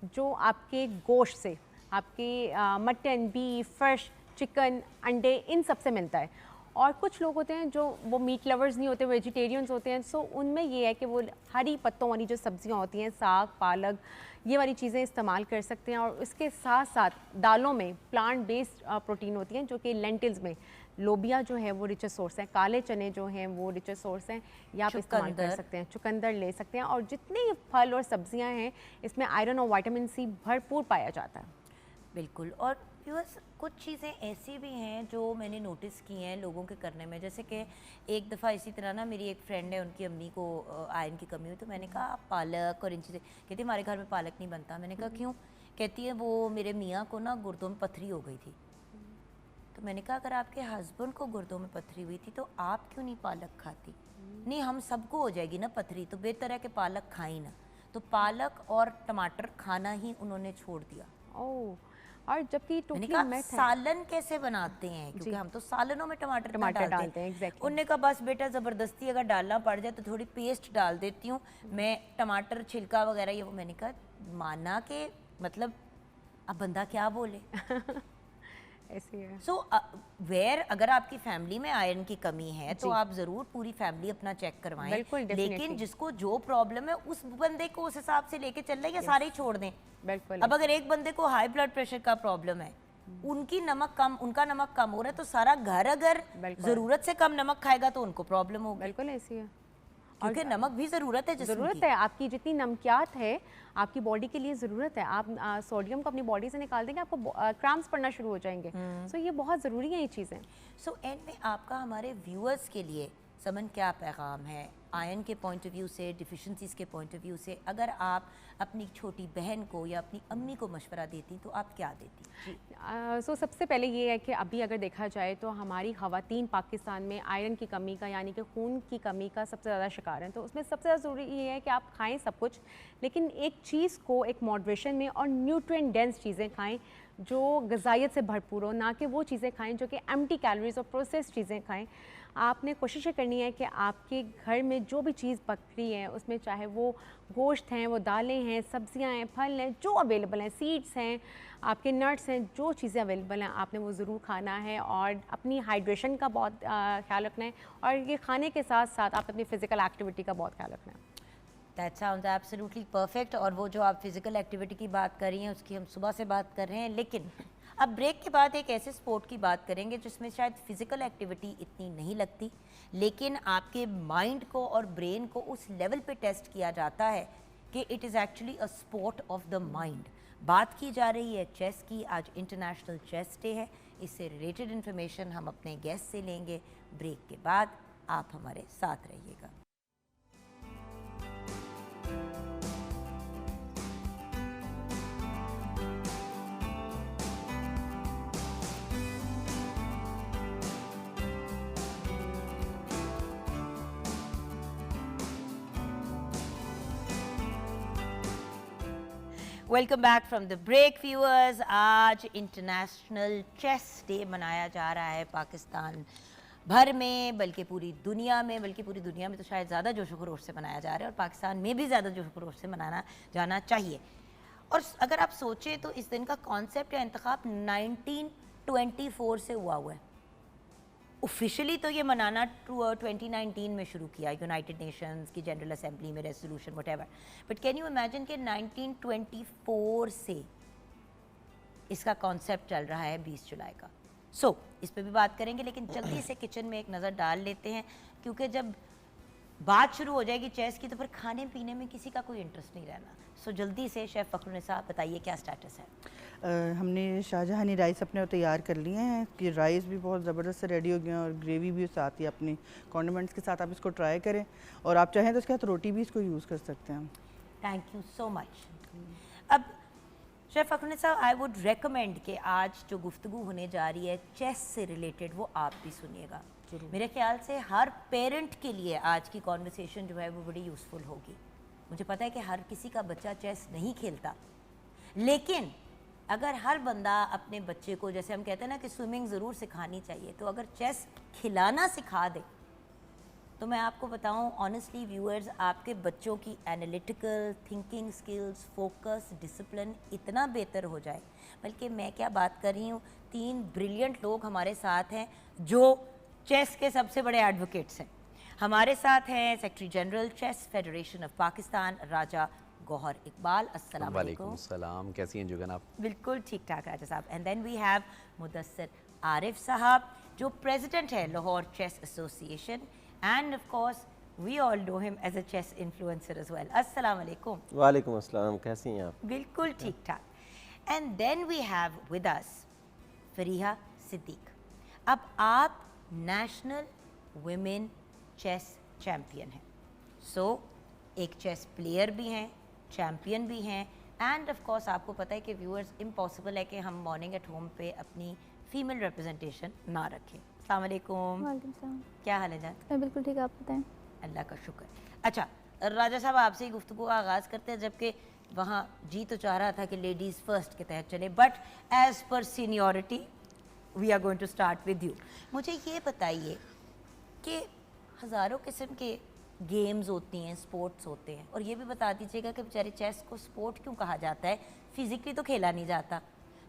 जो आपके गोश्त से, आपके मटन, बीफ, फिश, चिकन, अंडे, इन सब से मिलता है। और कुछ लोग होते हैं जो वो मीट लवर्स नहीं होते, वेजिटेरियंस होते हैं। सो उनमें ये है कि वो हरी पत्तों वाली जो सब्जियां होती हैं, साग, पालक, ये वाली चीज़ें इस्तेमाल कर सकते हैं। और उसके साथ साथ दालों में प्लांट बेस्ड प्रोटीन होती हैं, जो कि लेंटिल्स में लोबिया जो है वो रिचेस्ट सोर्स है, काले चने जो हैं वो रिचेस्ट सोर्स हैं, या आप इस्तेमाल कर सकते हैं। चुकंदर ले सकते हैं। और जितने फल और सब्जियां हैं, इसमें आयरन और विटामिन सी भरपूर पाया जाता है। बिल्कुल। और व्यूअर्स, कुछ चीज़ें ऐसी भी हैं जो मैंने नोटिस की हैं लोगों के करने में, जैसे कि एक दफ़ा इसी तरह ना मेरी एक फ्रेंड है, उनकी अम्मी को आयरन की कमी हुई, तो मैंने कहा पालक और इन चीज़ें, कहती हमारे घर में पालक नहीं बनता। मैंने कहा क्यों? कहती है वो मेरे मियाँ को ना गुर्दों में पथरी हो गई थी। तो मैंने कहा अगर आपके हस्बैंड को गुर्दों में पथरी हुई थी तो आप क्यों नहीं पालक खाती? नहीं, हम सबको हो जाएगी ना पथरी, तो बेहतर है कि पालक खाई ना। तो पालक और टमाटर खाना ही उन्होंने छोड़ दिया। ओह, और जबकि मैंने टोटली कहा मैथ है। सालन कैसे बनाते हैं, क्योंकि हम तो सालनों में टमाटर डालते हैं, exactly. उन्होंने कहा बस बेटा ज़बरदस्ती अगर डालना पड़ जाए तो थोड़ी पेस्ट डाल देती हूँ मैं, टमाटर छिलका वगैरह ये वो। मैंने कहा माना कि मतलब अब बंदा क्या बोले। ऐसी है। सो वेयर अगर आपकी फैमिली में आयरन की कमी है तो आप ज़रूर पूरी फैमिली अपना चेक करवाएं। बिल्कुल, लेकिन definitely. जिसको जो प्रॉब्लम है उस बंदे को उस हिसाब से लेके चल रहे, या सारे ही छोड़ दें। बिल्कुल। अब अगर एक बंदे को हाई ब्लड प्रेशर का प्रॉब्लम है, उनका नमक कम हो रहा है, तो सारा घर अगर बिल्कुल। जरूरत से कम नमक खाएगा तो उनको प्रॉब्लम होगी, बिल्कुल ऐसी है। क्योंकि नमक भी जरूरत है जिस्म ज़रूरत की। है, आपकी जितनी नमकियात है आपकी बॉडी के लिए ज़रूरत है। आप सोडियम को अपनी बॉडी से निकाल देंगे, आपको क्रैम्प्स पड़ना शुरू हो जाएंगे। सो ये बहुत ज़रूरी है ये चीज़ें। सो एंड में आपका हमारे व्यूअर्स के लिए समन क्या पैगाम है आयरन के पॉइंट ऑफ व्यू से, डिफिशेंसीज के पॉइंट ऑफ व्यू से? अगर आप अपनी छोटी बहन को या अपनी अम्मी को मशवरा देती तो आप क्या देती? जी। सो सबसे पहले ये है कि अभी अगर देखा जाए तो हमारी ख़वातीन पाकिस्तान में आयरन की कमी का, यानी कि खून की कमी का सबसे ज़्यादा शिकार हैं। तो उसमें सबसे ज़्यादा ज़रूरी ये है कि आप खाएं सब कुछ, लेकिन एक चीज़ को एक मॉडरेशन में और न्यूट्रिएंट डेंस चीज़ें खाएं जो ग़िज़ाइयत से भरपूर हो, ना कि वो चीज़ें खाएं जो कि एम्प्टी कैलोरीज और प्रोसेस्ड चीज़ें खाएं। आपने कोशिश करनी है कि आपके घर में जो भी चीज़ पक रही है उसमें, चाहे वो गोश्त हैं, वो दालें हैं, सब्जियां हैं, फल हैं, जो अवेलेबल हैं, सीड्स हैं, आपके नट्स हैं, जो चीज़ें अवेलेबल हैं आपने वो ज़रूर खाना है। और अपनी हाइड्रेशन का बहुत ख्याल रखना है। और ये खाने के साथ साथ आप अपनी फ़िज़िकल एक्टिविटी का बहुत ख्याल रखना है। That sounds absolutely perfect. और वो जो आप फिज़िकल एक्टिविटी की बात कर रही हैं उसकी हम सुबह से बात कर रहे हैं, लेकिन अब ब्रेक के बाद एक ऐसे स्पोर्ट की बात करेंगे जिसमें शायद फिज़िकल एक्टिविटी इतनी नहीं लगती, लेकिन आपके माइंड को और ब्रेन को उस लेवल पे टेस्ट किया जाता है कि it is actually a sport of the mind. बात की जा रही है चेस की। आज इंटरनेशनल चेस डे है। इससे रिलेटेड इन्फॉर्मेशन हम अपने गेस्ट से लेंगे ब्रेक के बाद। आप हमारे साथ रहिएगा। Welcome back from the break viewers. आज इंटरनेशनल चेस डे मनाया जा रहा है पाकिस्तान भर में बल्कि पूरी दुनिया में, बल्कि पूरी दुनिया में तो शायद ज़्यादा जोश खरोश से मनाया जा रहा है और पाकिस्तान में भी ज़्यादा जोश खरोश से मनाना जाना चाहिए। और अगर आप सोचें तो इस दिन का कॉन्सेप्ट या इंतखाब 1924 से हुआ है। ऑफिशियली तो ये मनाना 2019 में शुरू किया यूनाइटेड नेशंस की जनरल असेंबली में resolution whatever, but can you imagine कि 1924 से इसका कॉन्सेप्ट चल रहा है 20 जुलाई का। सो इस पे भी बात करेंगे, लेकिन जल्दी से किचन में एक नज़र डाल लेते हैं, क्योंकि जब बात शुरू हो जाएगी चेस की तो फिर खाने पीने में किसी का कोई इंटरेस्ट नहीं रहना। सो जल्दी से शेफ़ फ़खरुन्निसा बताइए क्या स्टेटस है। हमने शाहजहानी राइस अपने तैयार कर लिए हैं कि राइस भी बहुत ज़बरदस्त से रेडी हो गया और ग्रेवी भी साथ ही अपनी कॉन्डिमेंट्स के साथ आप इसको ट्राई करें, और आप चाहें तो इसके साथ रोटी भी इसको यूज़ कर सकते हैं। Thank you so much. अब शेफ़ फ़खरुन्निसा, आई वुड रेकमेंड कि आज जो गुफ्तगू होने जा रही है चेस से रिलेटेड वो आप भी सुनिएगा। मेरे ख्याल से हर पेरेंट के लिए आज की कॉन्वर्सेशन जो है वो बड़ी यूज़फुल होगी। मुझे पता है कि हर किसी का बच्चा चेस नहीं खेलता, लेकिन अगर हर बंदा अपने बच्चे को, जैसे हम कहते हैं ना कि स्विमिंग ज़रूर सिखानी चाहिए, तो अगर चेस खिलाना सिखा दे तो मैं आपको बताऊं ऑनेस्टली व्यूअर्स, आपके बच्चों की analytical thinking skills, focus, discipline इतना बेहतर हो जाए। बल्कि मैं क्या बात कर रही हूँ, 3 ब्रिलियंट लोग हमारे साथ हैं जो चेस के सबसे बड़े एडवोकेट्स हैं। हमारे साथ हैं secretary general chess federation of Pakistan Raja Gohar Iqbal. अस्सलाम वालेकुम। सलाम, कैसी हैं जुगन आप? बिल्कुल ठीक ठाक Raja Sahab. And then we have Mudassir Arif Sahab जो प्रेसिडेंट है Lahore chess association, and of course we all know him as a chess influencer as well. अस्सलाम वालेकुम। वालेकुम अस्सलाम, कैसी हैं आप? बिल्कुल ठीक ठाक। And then we have with us Fariha Siddique. अब आप नेशनल वुमेन चेस चैम्पियन हैं, सो एक चेस प्लेयर भी हैं, चैम्पियन भी हैं, एंड ऑफ कोर्स आपको पता है कि व्यूअर्स इम्पॉसिबल है कि हम मॉर्निंग एट होम पे अपनी फीमेल रिप्रेजेंटेशन ना रखें। अस्सलाम वालेकुम। वालेकुम सलाम। क्या हाल है जान? मैं बिल्कुल ठीक, आप बताएं। अल्लाह का शुक्र। अच्छा राजा साहब, आपसे ही गुफ्तगू का आगाज़ करते हैं, जबकि वहाँ जी तो चाह रहा था कि लेडीज़ फर्स्ट के तहत चले, but as per seniority we are going to start with you. मुझे ये बताइए कि हज़ारों किस्म के गेम्स होती हैं, स्पोर्ट्स होते हैं, और ये भी बता दीजिएगा कि बेचारे चेस को स्पोर्ट क्यों कहा जाता है, फिज़िकली तो खेला नहीं जाता।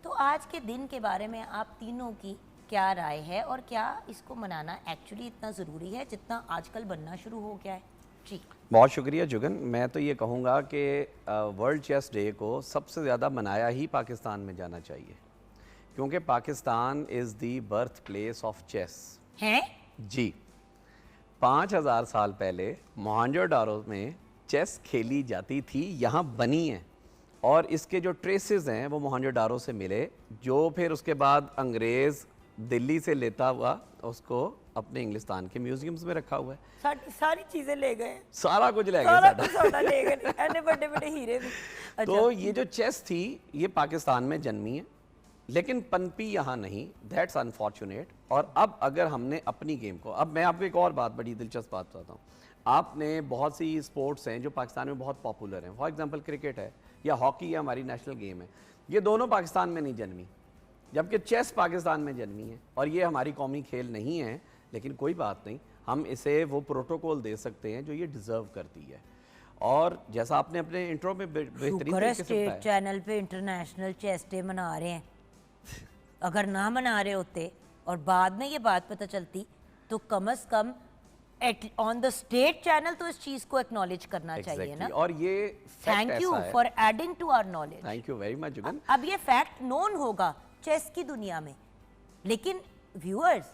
तो आज के दिन के बारे में आप तीनों की क्या राय है, और क्या इसको मनाना एक्चुअली इतना ज़रूरी है जितना आजकल बनना शुरू हो गया है? जी बहुत शुक्रिया जुगन। मैं तो ये कहूँगा कि वर्ल्ड चेस डे को सबसे ज़्यादा मनाया ही पाकिस्तान में जाना चाहिए, क्योंकि Pakistan is the birth place of chess है जी। 5000 साल पहले मोहनजोदारो में चेस खेली जाती थी, यहाँ बनी है, और इसके जो ट्रेसेस हैं वो मोहनजोदारो से मिले, जो फिर उसके बाद अंग्रेज़ दिल्ली से लेता हुआ उसको अपने इंग्लिस्तान के म्यूजियम्स में रखा हुआ है। सारी चीज़ें ले गए, सारा कुछ ले गए, सारा कुछ सारा ले गए, ऐने बड़े बड़े हीरे भी। तो ये जो चेस थी ये पाकिस्तान में जन्मी है, लेकिन पनपी यहाँ नहीं, दैट्स अनफॉर्चुनेट। और अब अगर हमने अपनी गेम को, अब मैं आपको एक और बात, बड़ी दिलचस्प बात बताता हूँ। आपने बहुत सी स्पोर्ट्स हैं जो पाकिस्तान में बहुत पॉपुलर हैं, फॉर एग्जांपल क्रिकेट है या हॉकी है, हमारी नेशनल गेम है, ये दोनों पाकिस्तान में नहीं जन्मी, जबकि चेस पाकिस्तान में जन्मी है। और ये हमारी कौमी खेल नहीं है, लेकिन कोई बात नहीं, हम इसे वो प्रोटोकॉल दे सकते हैं जो ये डिज़र्व करती है। और जैसा आपने अपने इंट्रो में बेहतरीन तरीके से स्टेट बताया, चैनल पे इंटरनेशनल चेस डे मना रहे हैं, अगर ना मना रहे होते और बाद में ये बात पता चलती तो कम से come on the state channel तो इस चीज को एक्नॉलेज करना चाहिए ना। और ये thank you for adding to our knowledge. Thank you very much Jugan. अब ये फैक्ट नोन होगा चेस की दुनिया में, लेकिन व्यूअर्स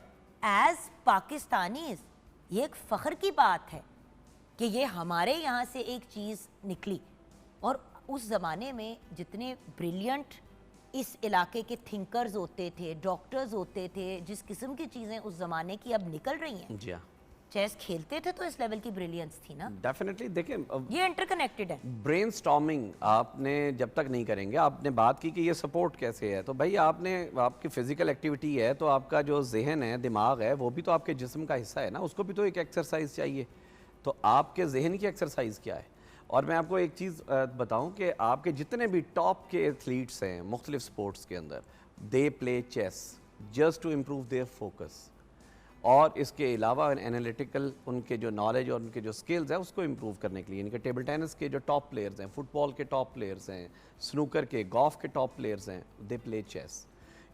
एज पाकिस्तानीज ये एक फ़ख्र की बात है कि ये हमारे यहाँ से एक चीज़ निकली। और उस ज़माने में जितने ब्रिलियंट इस इलाके के थिंकर्स होते थे, डॉक्टर्स होते थे, जिस किस्म की चीज़ें उस ज़माने की अब निकल रही हैं, जी हाँ, चेस खेलते थे तो इस लेवल की ब्रिलियंस थी ना। डेफिनेटली। देखिए, ये इंटरकनेक्टेड है। ब्रेनस्टॉर्मिंग आपने जब तक नहीं करेंगे, आपने बात की कि ये सपोर्ट कैसे है, तो भाई आपने, आपकी फिजिकल एक्टिविटी है तो आपका जो जहन है, दिमाग है, वो भी तो आपके जिस्म का हिस्सा है ना, उसको भी तो एक एक्सरसाइज चाहिए। तो आपके जहन की एक्सरसाइज क्या है? और मैं आपको एक चीज़ बताऊं कि आपके जितने भी टॉप के एथलीट्स हैं मुख्तलिफ स्पोर्ट्स के अंदर, they play chess just to improve their focus. और इसके अलावा एनालिटिकल उनके जो नॉलेज और उनके जो स्किल्स हैं उसको इम्प्रूव करने के लिए, इनके टेबल टेनिस के जो टॉप प्लेयर्स हैं, फुटबॉल के टॉप प्लेयर्स हैं, स्नूकर के, गोल्फ के टॉप प्लेयर्स हैं, दे प्ले चेस।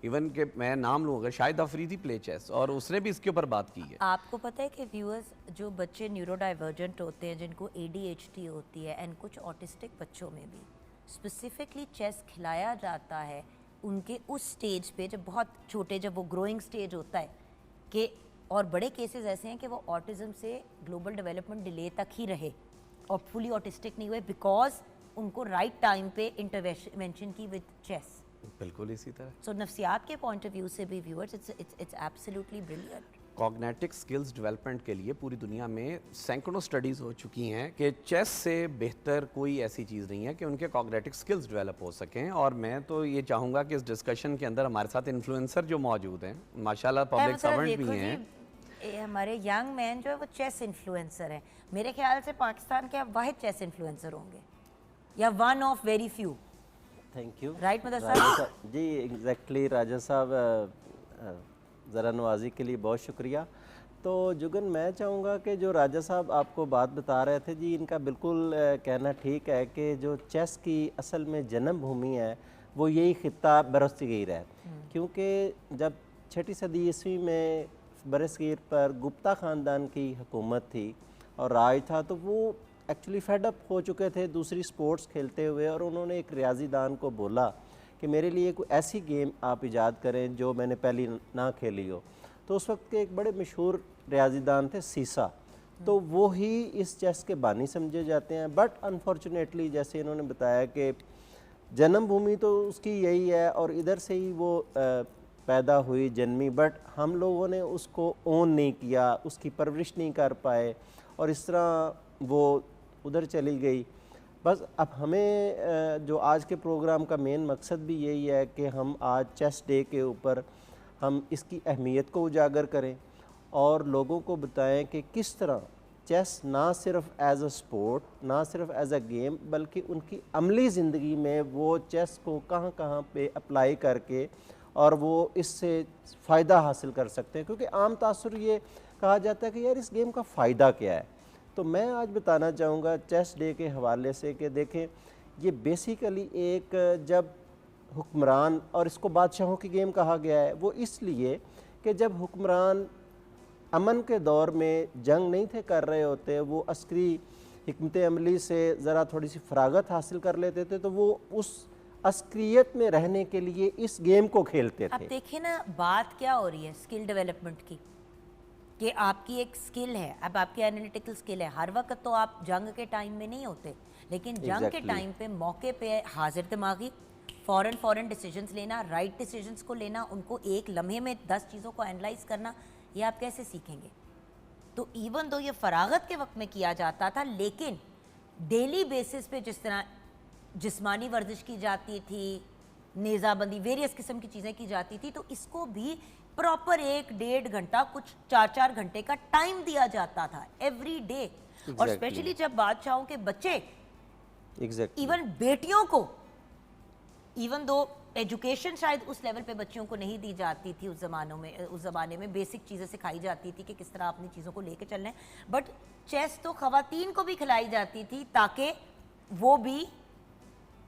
इवन के मैं नाम लूँ अगर, शाहिद अफरीदी प्ले चेस, और उसने भी इसके ऊपर बात की है। आपको पता है कि व्यूअर्स, जो बच्चे न्यूरो डाइवर्जेंट होते हैं, जिनको ADHD होती है, एंड कुछ ऑटिस्टिक बच्चों में भी स्पेसिफिकली चेस खिलाया जाता है उनके उस स्टेज पे, जब बहुत छोटे, जब वो ग्रोइंग स्टेज होता है कि, और बड़े केसेस ऐसे हैं कि वो ऑटिज्म से ग्लोबल डेवलपमेंट डिले तक ही रहे और फुली ऑटिस्टिक नहीं हुए, बिकॉज उनको राइट टाइम पे इंटरवेंशन की विद चेस। बिल्कुल इसी तरह सो नफ्सियात के पॉइंट ऑफ व्यू से भी viewers, it's absolutely brilliant. Cognitive skills development के लिए पूरी दुनिया में सैकड़ों स्टडीज़ हो चुकी हैं कि चेस से बेहतर कोई ऐसी चीज़ नहीं है कि उनके कॉग्निटिव स्किल्स डेवलप हो सकें। और मैं तो ये चाहूँगा कि इस डिस्कशन के अंदर हमारे साथ इन्फ्लुएंसर जो मौजूद हैं, माशाल्लाह पब्लिक सर्वेंट भी हैं, हमारे यंग मैन जो है वो चेस इन्फ्लुएंसर हैं। मेरे ख्याल से पाकिस्तान के अब वाहिद चेस इन्फ्लुएंसर होंगे, या one of very few. Thank you. Right mother Raja साहब? साहब जी, एग्जैक्टली राजा साहब, ज़रा नवाजी के लिए बहुत शुक्रिया। तो जुगन, मैं चाहूँगा कि जो राजा साहब आपको बात बता रहे थे जी, इनका बिल्कुल कहना ठीक है कि जो चेस की असल में जन्मभूमि है वो यही ख़ित्ता बरसगीर है, क्योंकि जब 6वीं सदी ईस्वी में बरसगीर पर गुप्ता ख़ानदान की हुकूमत थी और राज था, तो वो एक्चुअली फेडअप हो चुके थे दूसरी स्पोर्ट्स खेलते हुए, और उन्होंने एक रियाजीदान को बोला कि मेरे लिए कोई ऐसी गेम आप इजाद करें जो मैंने पहली ना खेली हो। तो उस वक्त के एक बड़े मशहूर रियाजीदान थे सीसा, तो वो ही इस चेस के बानी समझे जाते हैं। बट अनफॉर्चुनेटली, जैसे इन्होंने बताया कि जन्मभूमि तो उसकी यही है और इधर से ही वो पैदा हुई, जन्मी, बट हम लोगों ने उसको ओन नहीं किया, उसकी परवरिश नहीं कर पाए, और इस तरह वो उधर चली गई। बस अब हमें जो आज के प्रोग्राम का मेन मकसद भी यही है कि हम आज चेस डे के ऊपर हम इसकी अहमियत को उजागर करें और लोगों को बताएं कि किस तरह चेस ना सिर्फ एज अ स्पोर्ट, ना सिर्फ एज अ गेम, बल्कि उनकी अमली ज़िंदगी में वो चेस को कहाँ कहाँ पे अप्लाई करके और वो इससे फ़ायदा हासिल कर सकते हैं। क्योंकि आम तासुर ये कहा जाता है कि यार इस गेम का फ़ायदा क्या है। तो मैं आज बताना चाहूँगा चेस डे के हवाले से कि देखें, ये बेसिकली एक, जब हुक्मरान, और इसको बादशाहों की गेम कहा गया है, वो इसलिए कि जब हुक्मरान अमन के दौर में जंग नहीं थे कर रहे होते, वो अस्करी हिकमत अमली से ज़रा थोड़ी सी फरागत हासिल कर लेते थे, तो वो उस अस्क्रियत में रहने के लिए इस गेम को खेलते अब थे। देखिए ना, बात क्या हो रही है स्किल डेवलपमेंट की, कि आपकी एक स्किल है, अब आपकी एनालिटिकल स्किल है। हर वक्त तो आप जंग के टाइम में नहीं होते, लेकिन जंग के टाइम पे, मौके पे हाजिर दिमागी, फ़ौरन डिसीजंस लेना, राइट डिसीजंस को लेना, उनको एक लम्हे में 10 चीज़ों को एनालाइज करना, ये आप कैसे सीखेंगे? तो इवन दो ये फरागत के वक्त में किया जाता था, लेकिन डेली बेसिस पे जिस तरह जिस्मानी वर्जिश की जाती थी, नेज़ाबंदी, वेरियस किस्म की चीज़ें की जाती थी, तो इसको भी प्रॉपर 1-1.5 घंटा, कुछ 4-4 घंटे का टाइम दिया जाता था एवरी डे। और स्पेशली जब बादशाहों के बच्चे, इवन बेटियों को, इवन दो एजुकेशन शायद उस लेवल पे बच्चियों को नहीं दी जाती थी उस ज़माने में बेसिक चीज़ें सिखाई जाती थी कि किस तरह अपनी चीज़ों को लेके चलना है, बट चेस तो ख़वातीन को भी खिलाई जाती थी ताकि वो भी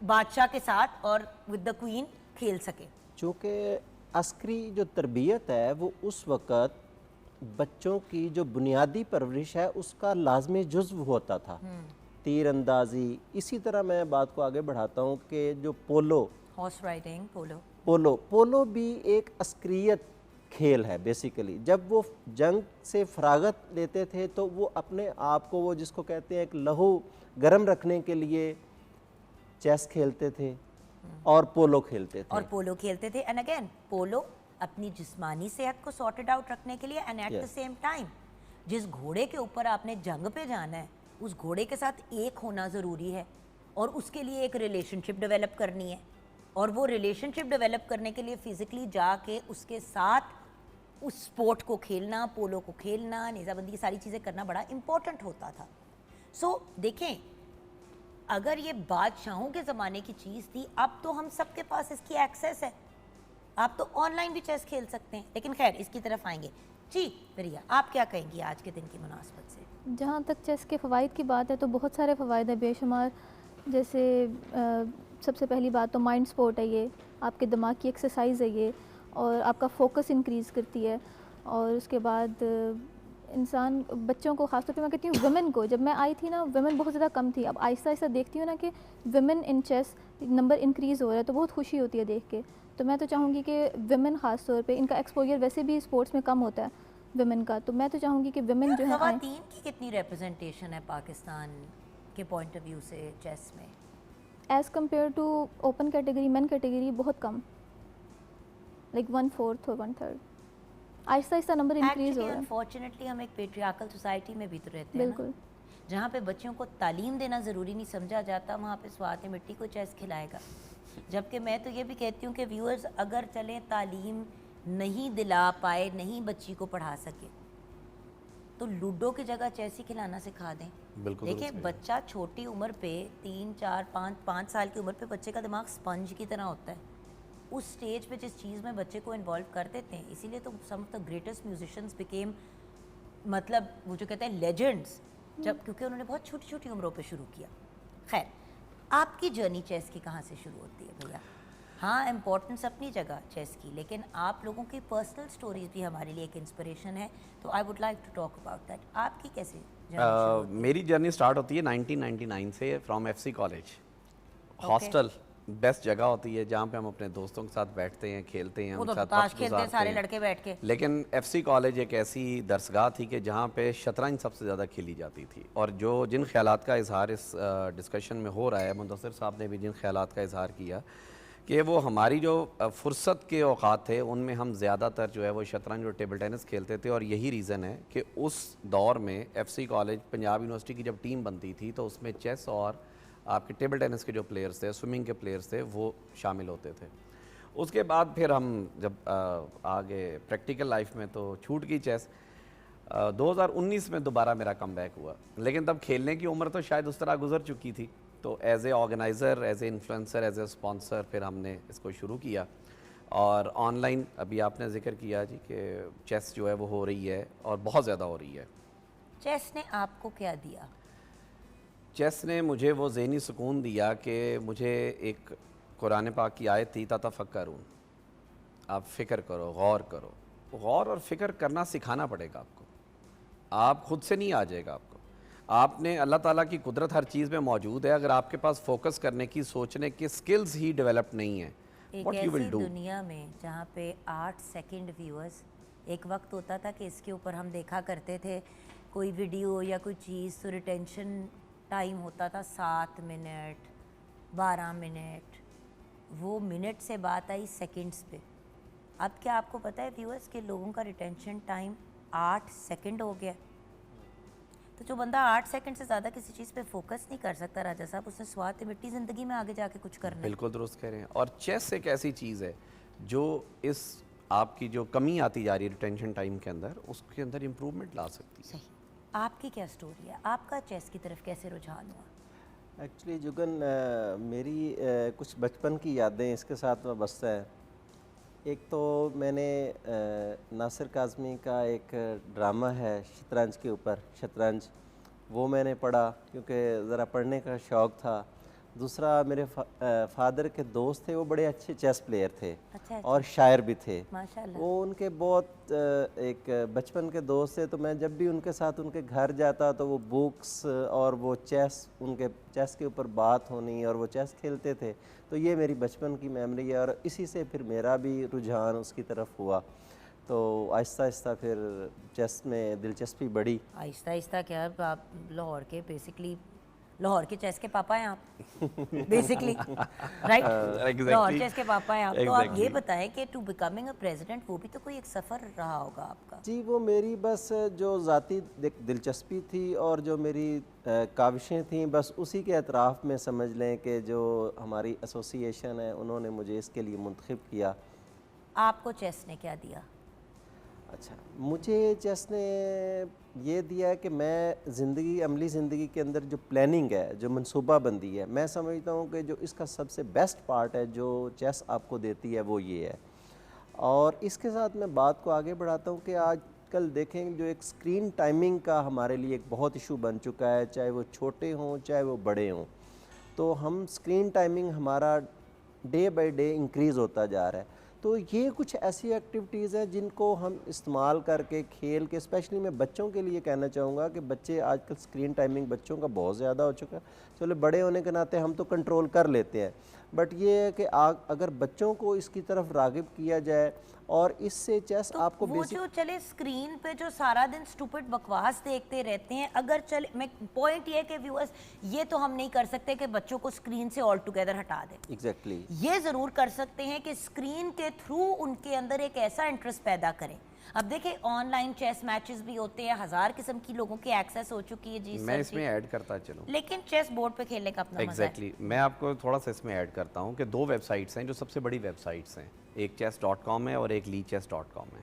बादशाह के साथ और विद द क्वीन खेल सके। चूँकि अस्करी जो तरबियत है वो उस वक़्त बच्चों की जो बुनियादी परवरिश है उसका लाजमी जुज़्व होता था, तीर अंदाजी। इसी तरह मैं बात को आगे बढ़ाता हूँ कि जो पोलो, हॉर्स राइडिंग, पोलो भी एक अस्क्रियत खेल है बेसिकली। जब वो जंग से फरागत लेते थे तो वो अपने आप को, वो जिसको कहते हैं एक लहू गर्म रखने के लिए चेस खेलते थे और पोलो खेलते थे। एंड अगेन पोलो अपनी जिस्मानी सेहत को सॉर्टेड आउट रखने के लिए, and at the same time जिस घोड़े के ऊपर आपने जंग पे जाना है उस घोड़े के साथ एक होना ज़रूरी है, और उसके लिए एक रिलेशनशिप डेवलप करनी है, और वो रिलेशनशिप डेवलप करने के लिए फिज़िकली जाके उसके साथ उस स्पोर्ट को खेलना, पोलो को खेलना, नेज़ाबंदी की सारी चीज़ें करना बड़ा इम्पोर्टेंट होता था। सो देखें, अगर ये बादशाहों के ज़माने की चीज़ थी, अब तो हम सब के पास इसकी एक्सेस है, आप तो ऑनलाइन भी चेस खेल सकते हैं। लेकिन खैर इसकी तरफ आएंगे। जी प्रिया, आप क्या कहेंगी आज के दिन की मुनासबत से? जहाँ तक चेस के फ़वाइद की बात है तो बहुत सारे फ़वाइद हैं बेशुमार। जैसे सबसे पहली बात तो माइंड स्पोर्ट है ये, आपके दिमाग की एक्सरसाइज है ये, और आपका फोकस इंक्रीज़ करती है। और उसके बाद इंसान बच्चों को, ख़ासतौर पे मैं कहती हूँ वुमेन को, जब मैं आई थी ना वुमेन बहुत ज़्यादा कम थी, अब आहिस्ता आहिस्ता देखती हूँ ना कि women in chess number increase हो रहा है, तो बहुत खुशी होती है देख के। तो मैं तो चाहूँगी कि वुमेन ख़ास तौर पे, इनका एक्सपोजर वैसे भी स्पोर्ट्स में कम होता है वुमेन का, तो मैं तो चाहूँगी कि वुमेन जो है आएँ। ख़वातीन की कितनी रिप्रेजेंटेशन है पाकिस्तान के पॉइंट ऑफ व्यू से चेस में? As compared to open category, men category बहुत कम, लाइक 1/4 और 1/3। आहिस्ता आहिस्ता नंबर इंक्रीज़ हो रहा है। अनफॉर्चुनेटली हम एक पेट्रियार्कल सोसाइटी में भी तो रहते हैं ना, बिल्कुल। जहाँ पे बच्चों को तालीम देना ज़रूरी नहीं समझा जाता, वहाँ पे स्वाति मिट्टी को चेस खिलाएगा। जबकि मैं तो ये भी कहती हूँ कि व्यूअर्स अगर चलें तालीम नहीं दिला पाए, नहीं बच्ची को पढ़ा सके, तो लूडो की जगह चेस ही खिलाना सिखा दें। बिल्कुल देखिए दुरुस्त बच्चा छोटी उम्र पे 3, 4, 5 साल की उम्र पे बच्चे का दिमाग स्पंज की तरह होता है। उस स्टेज पे जिस चीज़ में बच्चे को इन्वॉल्व कर देते हैं, इसीलिए तो some of the greatest musicians became, मतलब वो जो कहते हैं लेजेंड्स, जब क्योंकि उन्होंने बहुत छोटी छोटी उम्रों पे शुरू किया। खैर, आपकी जर्नी चेस की कहाँ से शुरू होती है भैया? हाँ, इम्पोर्टेंस अपनी जगह चेस की, लेकिन आप लोगों की पर्सनल स्टोरीज भी हमारे लिए एक इंस्पिरेशन है, तो I would like to talk about that. आपकी कैसे जर्नी शुरू होती है? मेरी जर्नी स्टार्ट होती है 1999 से from FC college. Hostel best जगह होती है जहाँ पे हम अपने दोस्तों के साथ बैठते हैं, खेलते हैं, वो उनके तो साथ ताश वक्त खेलते हैं गुजारते सारे हैं। लड़के बैठ के। लेकिन एफसी कॉलेज एक ऐसी दरसगाह थी कि जहाँ पे शतरंज सबसे ज़्यादा खेली जाती थी, और जो जिन ख्यालात का इजहार इस डिस्कशन में हो रहा है, मुदस्सिर साहब ने भी जिन ख्यालात का इजहार किया कि वो हमारी जो फुर्सत के औकात थे उनमें हम ज़्यादातर जो है वो शतरंज और टेबल टेनिस खेलते थे। और यही रीज़न है कि उस दौर में एफसी कॉलेज पंजाब यूनिवर्सिटी की जब टीम बनती थी तो उसमें चेस और आपके टेबल टेनिस के जो प्लेयर्स थे, स्विमिंग के प्लेयर्स थे, वो शामिल होते थे। उसके बाद फिर हम जब आगे प्रैक्टिकल लाइफ में तो छूट गई चेस। 2019 में दोबारा मेरा कमबैक हुआ, लेकिन तब खेलने की उम्र तो शायद उस तरह गुजर चुकी थी। तो as a organizer, as a influencer, as a sponsor फिर हमने इसको शुरू किया। और ऑनलाइन अभी आपने जिक्र किया जी कि चेस जो है वो हो रही है और बहुत ज़्यादा हो रही है। चेस ने आपको क्या दिया? चेस ने मुझे वो ज़हनी सुकून दिया कि मुझे एक कुरान पाक की आयत थी, ततफ़क्करून, आप फ़िक्र करो, गौर करो। गौर और फ़िक्र करना सिखाना पड़ेगा आपको, आप खुद से नहीं आ जाएगा आपको। आपने, अल्लाह ताला की कुदरत हर चीज़ में मौजूद है, अगर आपके पास फोकस करने की, सोचने की स्किल्स ही डेवलप नहीं है, एक व्हाट यू ऐसी विल डू? दुनिया में जहाँ पे 8 सेकंड व्यूअर्स, एक वक्त होता था कि इसके ऊपर हम देखा करते थे कोई वीडियो या कोई चीज़, तो रिटेंशन टाइम होता था 7 मिनट, 12 मिनट, वो मिनट से बात आई सेकंड्स पे। अब क्या आपको पता है व्यूअर्स कि लोगों का रिटेंशन टाइम 8 सेकंड हो गया? तो जो बंदा 8 सेकंड से ज़्यादा किसी चीज़ पे फोकस नहीं कर सकता राजा साहब, उसने स्वाति मिट्टी ज़िंदगी में आगे जाके कुछ करना है। बिल्कुल दुरुस्त कह रहे हैं। और चेस एक ऐसी चीज़ है जो इस आपकी जो कमी आती जा रही है रिटेंशन टाइम के अंदर, उसके अंदर इम्प्रूवमेंट ला सकती है। सही। आपकी क्या स्टोरी है? आपका चेस की तरफ कैसे रुझान हुआ? एक्चुअली जुगन, मेरी कुछ बचपन की यादें इसके साथ में बसता है। एक तो मैंने नासिर काज़मी का एक ड्रामा है शतरंज के ऊपर, शतरंज, वो मैंने पढ़ा क्योंकि ज़रा पढ़ने का शौक़ था। दूसरा, मेरे फादर के दोस्त थे, वो बड़े अच्छे चेस प्लेयर थे अच्छा। और शायर भी थे। माशाल्लाह। वो उनके बहुत एक बचपन के दोस्त थे, तो मैं जब भी उनके साथ उनके घर जाता तो वो बुक्स और वो चेस, उनके चेस के ऊपर बात होनी और वो चेस खेलते थे। तो ये मेरी बचपन की मेमोरी है और इसी से फिर मेरा भी रुझान उसकी तरफ हुआ। तो आहिस्ता आहिस्ता फिर चेस में दिलचस्पी बढ़ी। आहिस्ता आहिस्ता क्या, आप लाहौर के बेसिकली, लाहौर के चेस के पापा हैं आप basically, right? exactly. Lahore chess के पापा हैं आप। तो आप ये Exactly. बताएं कि टू बिकमिंग अ प्रेसिडेंट, वो भी तो कोई एक सफ़र रहा होगा आपका। जी, वो मेरी बस जो ज़ाती दिलचस्पी थी और जो मेरी काविशें थीं, बस उसी के अतराफ़ में समझ लें कि जो हमारी एसोसिएशन है उन्होंने मुझे इसके लिए मुंतखब किया। आपको चेस ने क्या दिया? अच्छा, मुझे चेस ने ये दिया है कि मैं ज़िंदगी, अमली ज़िंदगी के अंदर जो प्लानिंग है, जो मनसूबाबंदी है, मैं समझता हूँ कि जो इसका सबसे बेस्ट पार्ट है जो चेस आपको देती है वो ये है। और इसके साथ मैं बात को आगे बढ़ाता हूँ कि आज आजकल देखें जो एक स्क्रीन टाइमिंग का हमारे लिए एक बहुत इशू बन चुका है, चाहे वो छोटे हों चाहे वो बड़े हों, तो हम स्क्रीन टाइमिंग हमारा डे बाय डे इंक्रीज़ होता जा रहा है। तो ये कुछ ऐसी एक्टिविटीज़ हैं जिनको हम इस्तेमाल करके खेल के, स्पेशली मैं बच्चों के लिए कहना चाहूँगा कि बच्चे आजकल स्क्रीन टाइमिंग बच्चों का बहुत ज़्यादा हो चुका है। चलो बड़े होने के नाते हम तो कंट्रोल कर लेते हैं, बट ये है कि अगर बच्चों को इसकी तरफ रागिब किया जाए और इससे चेस तो आपको वो जो चले स्क्रीन पे जो सारा दिन स्टूपिड बकवास देखते रहते हैं, अगर चले, मैं पॉइंट ये है कि व्यूअर्स ये तो हम नहीं कर सकते कि बच्चों को स्क्रीन से ऑल टुगेदर हटा दें। एग्जैक्टली ये जरूर कर सकते हैं कि स्क्रीन के थ्रू उनके अंदर एक ऐसा इंटरेस्ट पैदा करें। अब देखिए ऑनलाइन चेस मैचेस भी होते हैं, 1000 किस्म की लोगों की एक्सेस हो चुकी है जी। मैं इसमें ऐड करता चलूँ, लेकिन चेस बोर्ड पे खेलने का अपना मजा है। एग्जैक्टली मैं आपको थोड़ा सा इसमें ऐड करता हूँ कि 2 वेबसाइट्स हैं जो सबसे बड़ी वेबसाइट्स हैं, एक chess.com है और एक leechess.com है।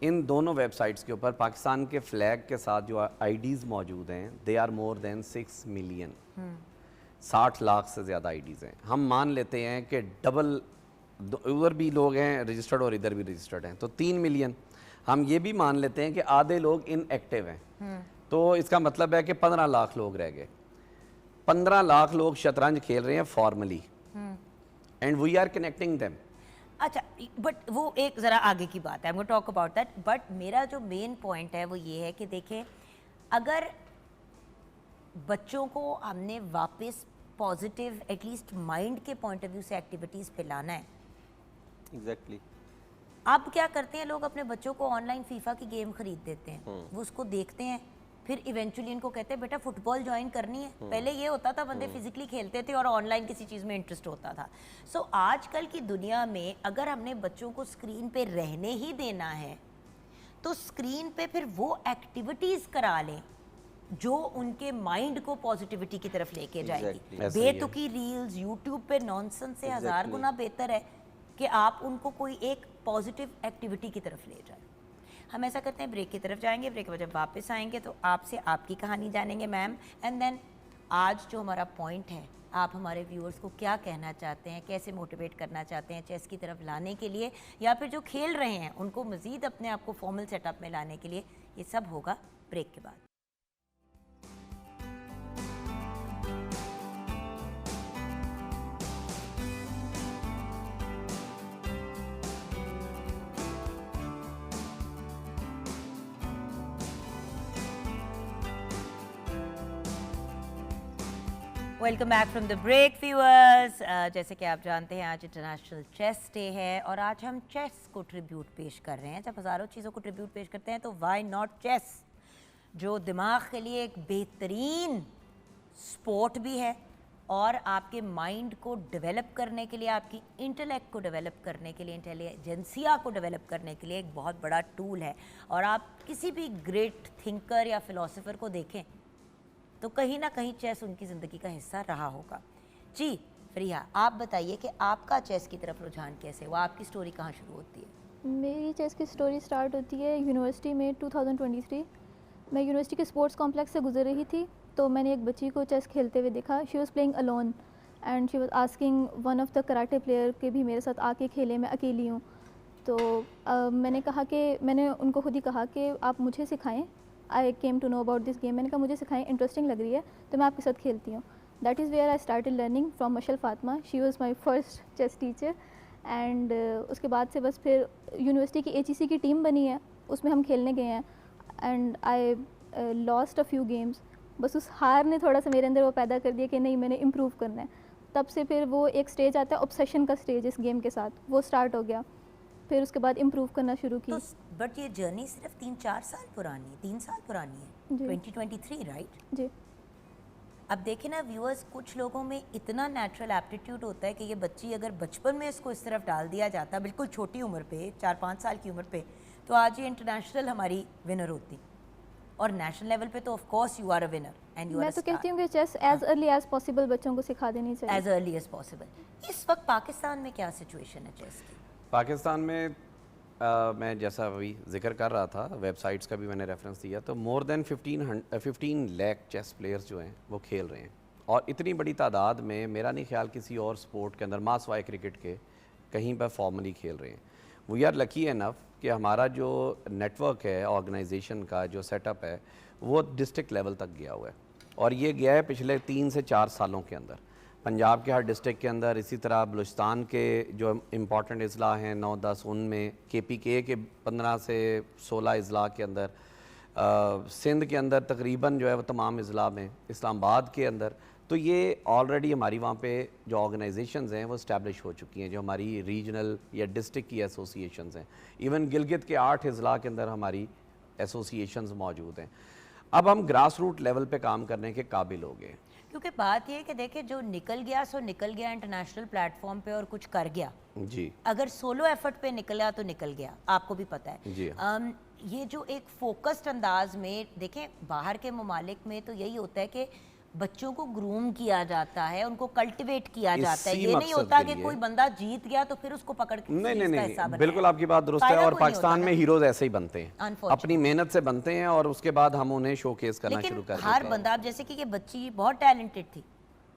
इन दोनों वेबसाइट्स के ऊपर पाकिस्तान के फ्लैग के साथ जो आईडीज़ मौजूद हैं, they are more than 6 million, 60 lakh से ज़्यादा आईडीज़ हैं। हम मान लेते हैं कि डबल उधर भी लोग हैं रजिस्टर्ड और इधर भी रजिस्टर्ड हैं, तो 3 मिलियन। हम ये भी मान लेते हैं कि आधे लोग इनएक्टिव हैं, तो इसका मतलब है कि 15 लाख लोग रह गए। 15 लाख लोग शतरंज खेल रहे हैं formally, and we are connecting them. अच्छा, बट वो एक ज़रा आगे की बात है, I am talk about that. But मेरा जो मेन पॉइंट है वो ये है कि देखें, अगर बच्चों को हमने वापस पॉजिटिव एटलीस्ट माइंड के पॉइंट ऑफ व्यू से एक्टिविटीज़ पे लाना है, एग्जैक्टली अब क्या करते हैं लोग, अपने बच्चों को ऑनलाइन फीफा की गेम खरीद देते हैं, वो उसको देखते हैं, फिर इवेंचुअली इनको कहते हैं बेटा फुटबॉल ज्वाइन करनी है। पहले ये होता था बंदे फिजिकली खेलते थे और ऑनलाइन किसी चीज़ में इंटरेस्ट होता था। सो आजकल की दुनिया में अगर हमने बच्चों को स्क्रीन पे रहने ही देना है तो स्क्रीन पे फिर वो एक्टिविटीज़ करा लें जो उनके माइंड को पॉजिटिविटी की तरफ लेके जाएगी। ऐसा ही है। बेतुकी रील्स यूट्यूब पे नॉनसेंस से 1000 Exactly. गुना बेहतर है कि आप उनको कोई एक पॉजिटिव एक्टिविटी की तरफ ले जाएं। हम ऐसा करते हैं, ब्रेक की तरफ जाएंगे, ब्रेक के बाद जब वापस आएंगे तो आपसे आपकी कहानी जानेंगे मैम, एंड देन आज जो हमारा पॉइंट है, आप हमारे व्यूअर्स को क्या कहना चाहते हैं, कैसे मोटिवेट करना चाहते हैं चेस की तरफ लाने के लिए, या फिर जो खेल रहे हैं उनको मज़ीद अपने आप को फॉर्मल सेटअप में लाने के लिए, ये सब होगा ब्रेक के बाद। Welcome back from the break viewers. जैसे कि आप जानते हैं आज इंटरनेशनल चेस डे है और आज हम चेस को ट्रिब्यूट पेश कर रहे हैं। जब हज़ारों चीज़ों को ट्रिब्यूट पेश करते हैं तो वाई नॉट चेस, जो दिमाग के लिए एक बेहतरीन स्पोर्ट भी है और आपके माइंड को डेवलप करने के लिए, आपकी इंटेलेक्ट को डेवलप करने के लिए, इंटेलिजेंसिया को डेवलप करने के लिए एक बहुत बड़ा टूल है। और आप किसी भी ग्रेट थिंकर या फिलोसोफर को देखें तो कहीं ना कहीं चेस उनकी ज़िंदगी का हिस्सा रहा होगा। जी फरिया, आप बताइए कि आपका चेस की तरफ रुझान कैसे हुआ, आपकी स्टोरी कहाँ शुरू होती है? मेरी चेस की स्टोरी स्टार्ट होती है यूनिवर्सिटी में 2023। मैं यूनिवर्सिटी के स्पोर्ट्स कॉम्प्लेक्स से गुजर रही थी तो मैंने एक बच्ची को चेस खेलते हुए देखा। She was playing alone and she was asking one of the karate player के भी मेरे साथ आके खेले, मैं अकेली हूँ। तो मैंने कहा कि मैंने उनको खुद ही कहा कि आप मुझे सिखाएं, I came to know about this game. मैंने कहा मुझे सिखाएं, इंटरेस्टिंग लग रही है तो मैं आपके साथ खेलती हूँ। That is where I started learning from Mashal Fatima. She was my first chess teacher and उसके बाद से बस फिर यूनिवर्सिटी की HEC की टीम बनी है, उसमें हम खेलने गए हैं and I lost a few games. बस उस हार ने थोड़ा सा मेरे अंदर वो पैदा कर दिया कि नहीं, मैंने इम्प्रूव करना है। तब से फिर वो एक स्टेज आता है ऑब्सेशन का स्टेज इस गेम के साथ, वो स्टार्ट हो गया। फिर उसके बाद इम्प्रूव करना शुरू की। तो बट ये जर्नी सिर्फ 3-4 साल पुरानी है, 3 साल पुरानी है, जी। 2023 राइट? जी अब देखें ना व्यूअर्स, कुछ लोगों में इतना नेचुरल एप्टीट्यूड होता है कि ये बच्ची अगर बचपन में इसको इस तरफ डाल दिया जाता, बिल्कुल छोटी उम्र पे, 4-5 साल की उम्र पे, तो आज ये इंटरनेशनल हमारी विनर होती। और नेशनल लेवल पे तो of course you are a winner and you are मैं तो कहती हूँ कि chess as early as possible बच्चों को सिखा देनी चाहिए। As early as possible. इस वक्त पाकिस्तान में क्या सिचुएशन है चेस की? पाकिस्तान में मैं जैसा अभी जिक्र कर रहा था, वेबसाइट्स का भी मैंने रेफरेंस दिया, तो more than 15 lakh chess players जो हैं वो खेल रहे हैं। और इतनी बड़ी तादाद में मेरा नहीं ख्याल किसी और स्पोर्ट के अंदर मास वाई क्रिकेट के कहीं पर फॉर्मली खेल रहे हैं। वी आर लकी इनफ कि हमारा जो नेटवर्क है ऑर्गेनाइजेशन का, जो सेटअप है, वो डिस्ट्रिक्ट लेवल तक गया हुआ है, और ये गया है पिछले 3 से 4 सालों के अंदर। पंजाब के हर डिस्ट्रिक्ट के अंदर, इसी तरह बलूचिस्तान के जो इम्पॉर्टेंट अजला हैं 9-10, उनमें KPK के 15 से 16 अजला के अंदर, सिंध के अंदर तकरीबन जो है वो तमाम अजला में, इस्लामाबाद के अंदर, तो ये ऑलरेडी हमारी वहाँ पे जो ऑर्गेनाइजेशंस हैं वो इस्टेब्लिश हो चुकी हैं, जो हमारी रीजनल या डिस्ट्रिक्ट की एसोसिएशंस हैं। इवन गिलगित के 8 अजला के अंदर हमारी एसोसिएशंस मौजूद हैं। अब हम ग्रास रूट लेवल पे काम करने के काबिल हो गए, क्योंकि बात ये है कि देखिए जो निकल गया सो निकल गया इंटरनेशनल प्लेटफॉर्म पे और कुछ कर गया। जी अगर सोलो एफर्ट पे निकला तो निकल गया, आपको भी पता है। जी ये जो एक फोकस्ड अंदाज में देखें, बाहर के ममालिक में तो यही होता है कि बच्चों को ग्रूम किया जाता है, उनको कल्टिवेट किया जाता है। इसी ये नहीं मकसद होता के कि लिए। कोई बंदा जीत गया तो फिर उसको पकड़ के नहीं फीस नहीं का नहीं, हिस्सा नहीं बनाया। बिल्कुल आपकी बात दुरुस्त है, फायदा और कोई नहीं पाकिस्तान होता में ना। हीरोज ऐसे ही बनते हैं, Unfortunately। अपनी मेहनत से बनते हैं और उसके बाद हम उन्हें शोकेस करना शुरू लेकिन कर हर देते हैं। बंदा, अब जैसे कि ये बच्ची बहुत टैलेंटेड थी,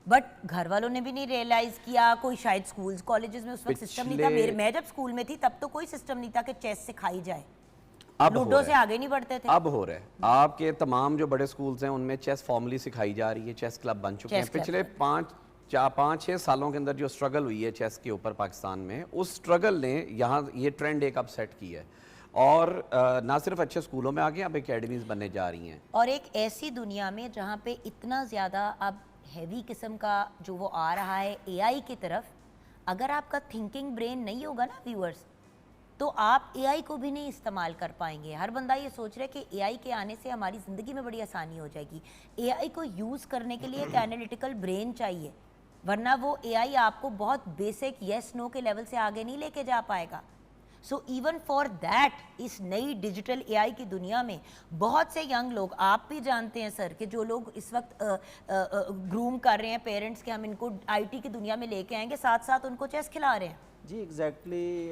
बट घर वालों ने भी नहीं रियलाइज किया, कोई शायद स्कूल्स कॉलेजेस में उस वक्त सिस्टम नहीं था। मैं जब स्कूल में थी तब तो कोई सिस्टम नहीं था कि चेस सिखाई जाए, अब हो लूडो रहा से है। आगे नहीं बढ़ते थे। अब हो रहा है, आपके तमाम जो बड़े स्कूल्स हैं उनमें चेस फॉर्मली सिखाई जा रही है, चेस क्लब बन चुके हैं। चेस क्लब पिछले 5-6 सालों के अंदर जो स्ट्रगल हुई है चेस के ऊपर पाकिस्तान में, उस स्ट्रगल ने यहाँ ये ट्रेंड एक अब सेट की है, और ना सिर्फ अच्छे स्कूलों में आगे अब एकेडमीज बनने जा रही हैं। और एक ऐसी दुनिया में जहाँ पे इतना ज़्यादा अब हैवी किस्म का जो वो आ रहा है AI की तरफ, अगर आपका थिंकिंग ब्रेन नहीं होगा ना व्यूअर्स, तो आप AI को भी नहीं इस्तेमाल कर पाएंगे। हर बंदा ये सोच रहा है कि AI के आने से हमारी ज़िंदगी में बड़ी आसानी हो जाएगी। AI को यूज़ करने के लिए एक एनालिटिकल ब्रेन चाहिए, वरना वो AI आपको बहुत बेसिक येस नो के लेवल से आगे नहीं लेके जा पाएगा। सो इवन फॉर दैट, इस नई डिजिटल AI की दुनिया में बहुत से यंग लोग, आप भी जानते हैं सर, कि जो लोग इस वक्त ग्रूम कर रहे हैं पेरेंट्स के, हम इनको IT की दुनिया में लेके आएंगे, साथ साथ उनको चेस खिला रहे हैं। जी एग्जैक्टली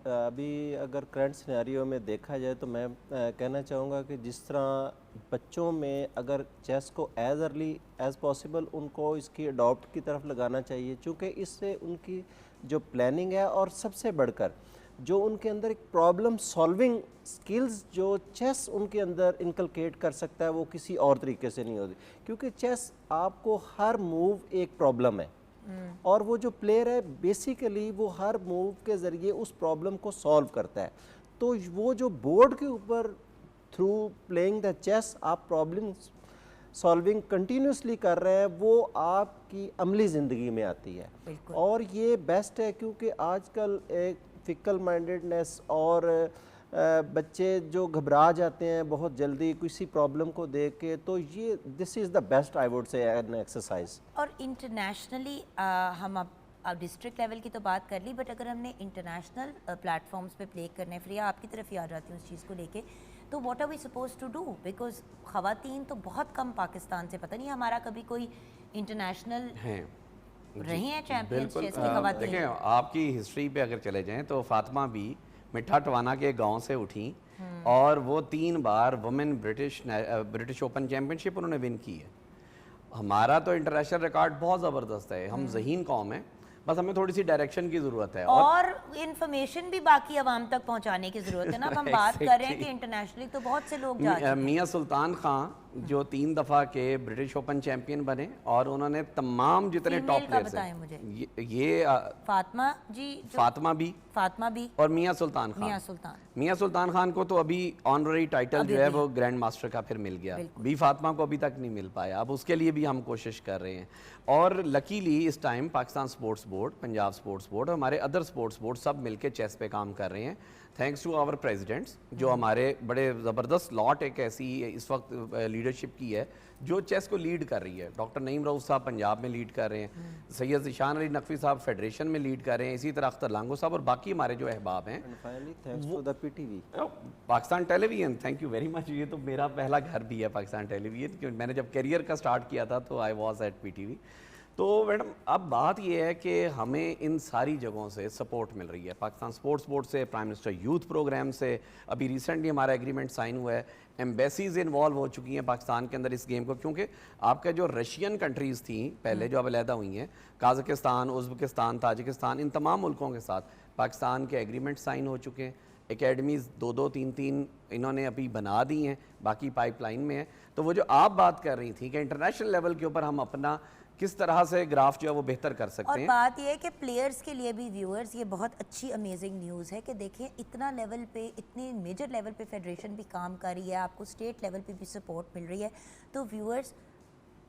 अभी अगर करंट सिनेरियो में देखा जाए तो मैं कहना चाहूँगा कि जिस तरह बच्चों में अगर चेस को एज अर्ली एज पॉसिबल उनको इसकी अडॉप्ट की तरफ लगाना चाहिए, चूँकि इससे उनकी जो प्लानिंग है और सबसे बढ़कर जो उनके अंदर एक प्रॉब्लम सॉल्विंग स्किल्स जो चेस उनके अंदर इनकलकेट कर सकता है, वो किसी और तरीके से नहीं होती, क्योंकि चेस आपको हर मूव एक प्रॉब्लम है, और वो जो प्लेयर है बेसिकली वो हर मूव के ज़रिए उस प्रॉब्लम को सॉल्व करता है। तो वो जो बोर्ड के ऊपर थ्रू प्लेइंग द चेस आप प्रॉब्लम सॉल्विंग कंटिन्यूसली कर रहे हैं, वो आपकी अमली ज़िंदगी में आती है। और ये बेस्ट है, क्योंकि आजकल एक फिकल माइंडेडनेस और बच्चे जो घबरा जाते हैं बहुत जल्दी किसी प्रॉब्लम को देख के, तो ये this is the best I would say an exercise. और इंटरनेशनली हम अब डिस्ट्रिक्ट लेवल की तो बात कर ली, बट अगर हमने इंटरनेशनल प्लेटफॉर्म्स पे प्ले करने, फिर आपकी तरफ ही आ जाती हूँ उस चीज़ को लेके, तो what are we suppose to do? Because ख़वातीन तो बहुत कम पाकिस्तान से, पता नहीं हमारा कभी कोई इंटरनेशनल हैं रही हैं चैंपियंस बिल्कुल। चेस की ख़वातीन? देखें, आपकी हिस्ट्री पे अगर चले जाएं तो फातिमा भी मिठा टवाना के गांव से उठी, और वो 3 बार वुमेन ब्रिटिश ओपन चैंपियनशिप उन्होंने विन की है। हमारा तो इंटरनेशनल रिकॉर्ड बहुत ज़बरदस्त है, हम ज़हीन कौम है, बस हमें थोड़ी सी डायरेक्शन की ज़रूरत है और इन्फॉर्मेशन भी बाकी आवाम तक पहुंचाने की ज़रूरत है ना। अब हम बात कर रहे हैं कि इंटरनेशनली तो बहुत से लोग जा चुके हैं। मियां सुल्तान खान जो 3 दफ़ा के ब्रिटिश ओपन चैंपियन बने, और उन्होंने तमाम जितने Female टॉप का प्लेयर्स बताएं हैं, मुझे। ये फातिमा जी फातिमा भी और मियां सुल्तान खान। मियां सुल्तान खान को तो अभी ऑनररी टाइटल जो है वो ग्रैंड मास्टर का फिर मिल गया, बी फातिमा को अभी तक नहीं मिल पाया। अब उसके लिए भी हम कोशिश कर रहे हैं, और लकीली इस time Pakistan sports board, Punjab sports board, हमारे अदर स्पोर्ट्स बोर्ड सब मिलके चेस पे काम कर रहे हैं, थैंक्स टू आवर प्रेसिडेंट्स, जो हमारे बड़े ज़बरदस्त लॉट एक ऐसी इस वक्त लीडरशिप की है जो चेस को लीड कर रही है। डॉक्टर नईम रऊफ साहब पंजाब में लीड कर रहे हैं, सैयद ज़ीशान अली नकवी साहब फेडरेशन में लीड कर रहे हैं, इसी तरह अख्तर लांगो साहब और बाकी हमारे जो अहबाब हैं। Thanks to the PTV, Pakistan television, thank you very much. ये तो मेरा पहला घर भी है पाकिस्तान टेलीविजन, क्योंकि मैंने जब करियर का स्टार्ट किया था तो आई वॉज एट PTV। तो मैडम अब बात ये है कि हमें इन सारी जगहों से सपोर्ट मिल रही है, पाकिस्तान स्पोर्ट्स बोर्ड से, प्राइम मिनिस्टर यूथ प्रोग्राम से, अभी रिसेंटली हमारा एग्रीमेंट साइन हुआ है, एम्बेसीज इन्वॉल्व हो चुकी हैं पाकिस्तान के अंदर इस गेम को, क्योंकि आपका जो रशियन कंट्रीज़ थी पहले जो अब अलहदा हुई हैं, काज़ाकिस्तान, उज़्बेकिस्तान, ताजिकिस्तान, इन तमाम मुल्कों के साथ पाकिस्तान के एग्रीमेंट साइन हो चुके हैं, एकेडमीज़ 2-2 3-3 इन्होंने अभी बना दी हैं, बाकी पाइपलाइन में है। तो वो जो आप बात कर रही थी कि इंटरनेशनल लेवल के ऊपर हम अपना किस तरह से ग्राफ जो है वो बेहतर कर सकते और हैं। बात ये है कि प्लेयर्स के लिए भी व्यूअर्स ये बहुत अच्छी अमेजिंग न्यूज़ है कि देखिए इतना लेवल पे, इतने मेजर लेवल पे फेडरेशन भी काम कर रही है, आपको स्टेट लेवल पे भी सपोर्ट मिल रही है। तो व्यूअर्स,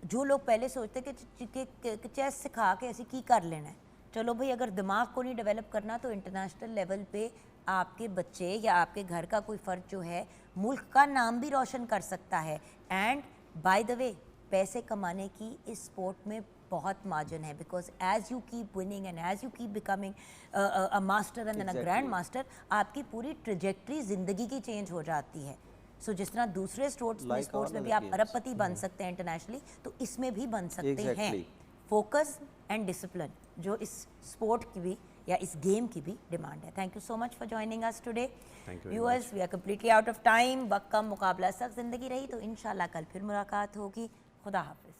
जो लोग पहले सोचते कि चेस सिखा के ऐसे की कर लेना है, चलो भाई अगर दिमाग को नहीं डेवलप करना तो इंटरनेशनल लेवल पे आपके बच्चे या आपके घर का कोई फ़र्द जो है मुल्क का नाम भी रोशन कर सकता है। एंड बाय द वे, पैसे कमाने की इस स्पोर्ट में बहुत मार्जिन है, because as you keep winning and as you keep becoming a master and a grand master, आपकी पूरी ट्रेजेक्ट्री ज़िंदगी की चेंज हो जाती है। सो जिस तरह दूसरे स्पोर्ट्स में भी आप अरबपति बन सकते हैं इंटरनेशनली, तो इसमें भी बन सकते हैं। फोकस एंड डिसिप्लिन जो इस स्पोर्ट की भी या इस गेम की भी डिमांड है। Thank you so much for joining us today viewers. We are completely out of time. वक्त कम, मुकाबला सख्त ज़िंदगी रही, तो इंशाल्लाह कल फिर मुलाकात होगी। खुदा हाफिज़।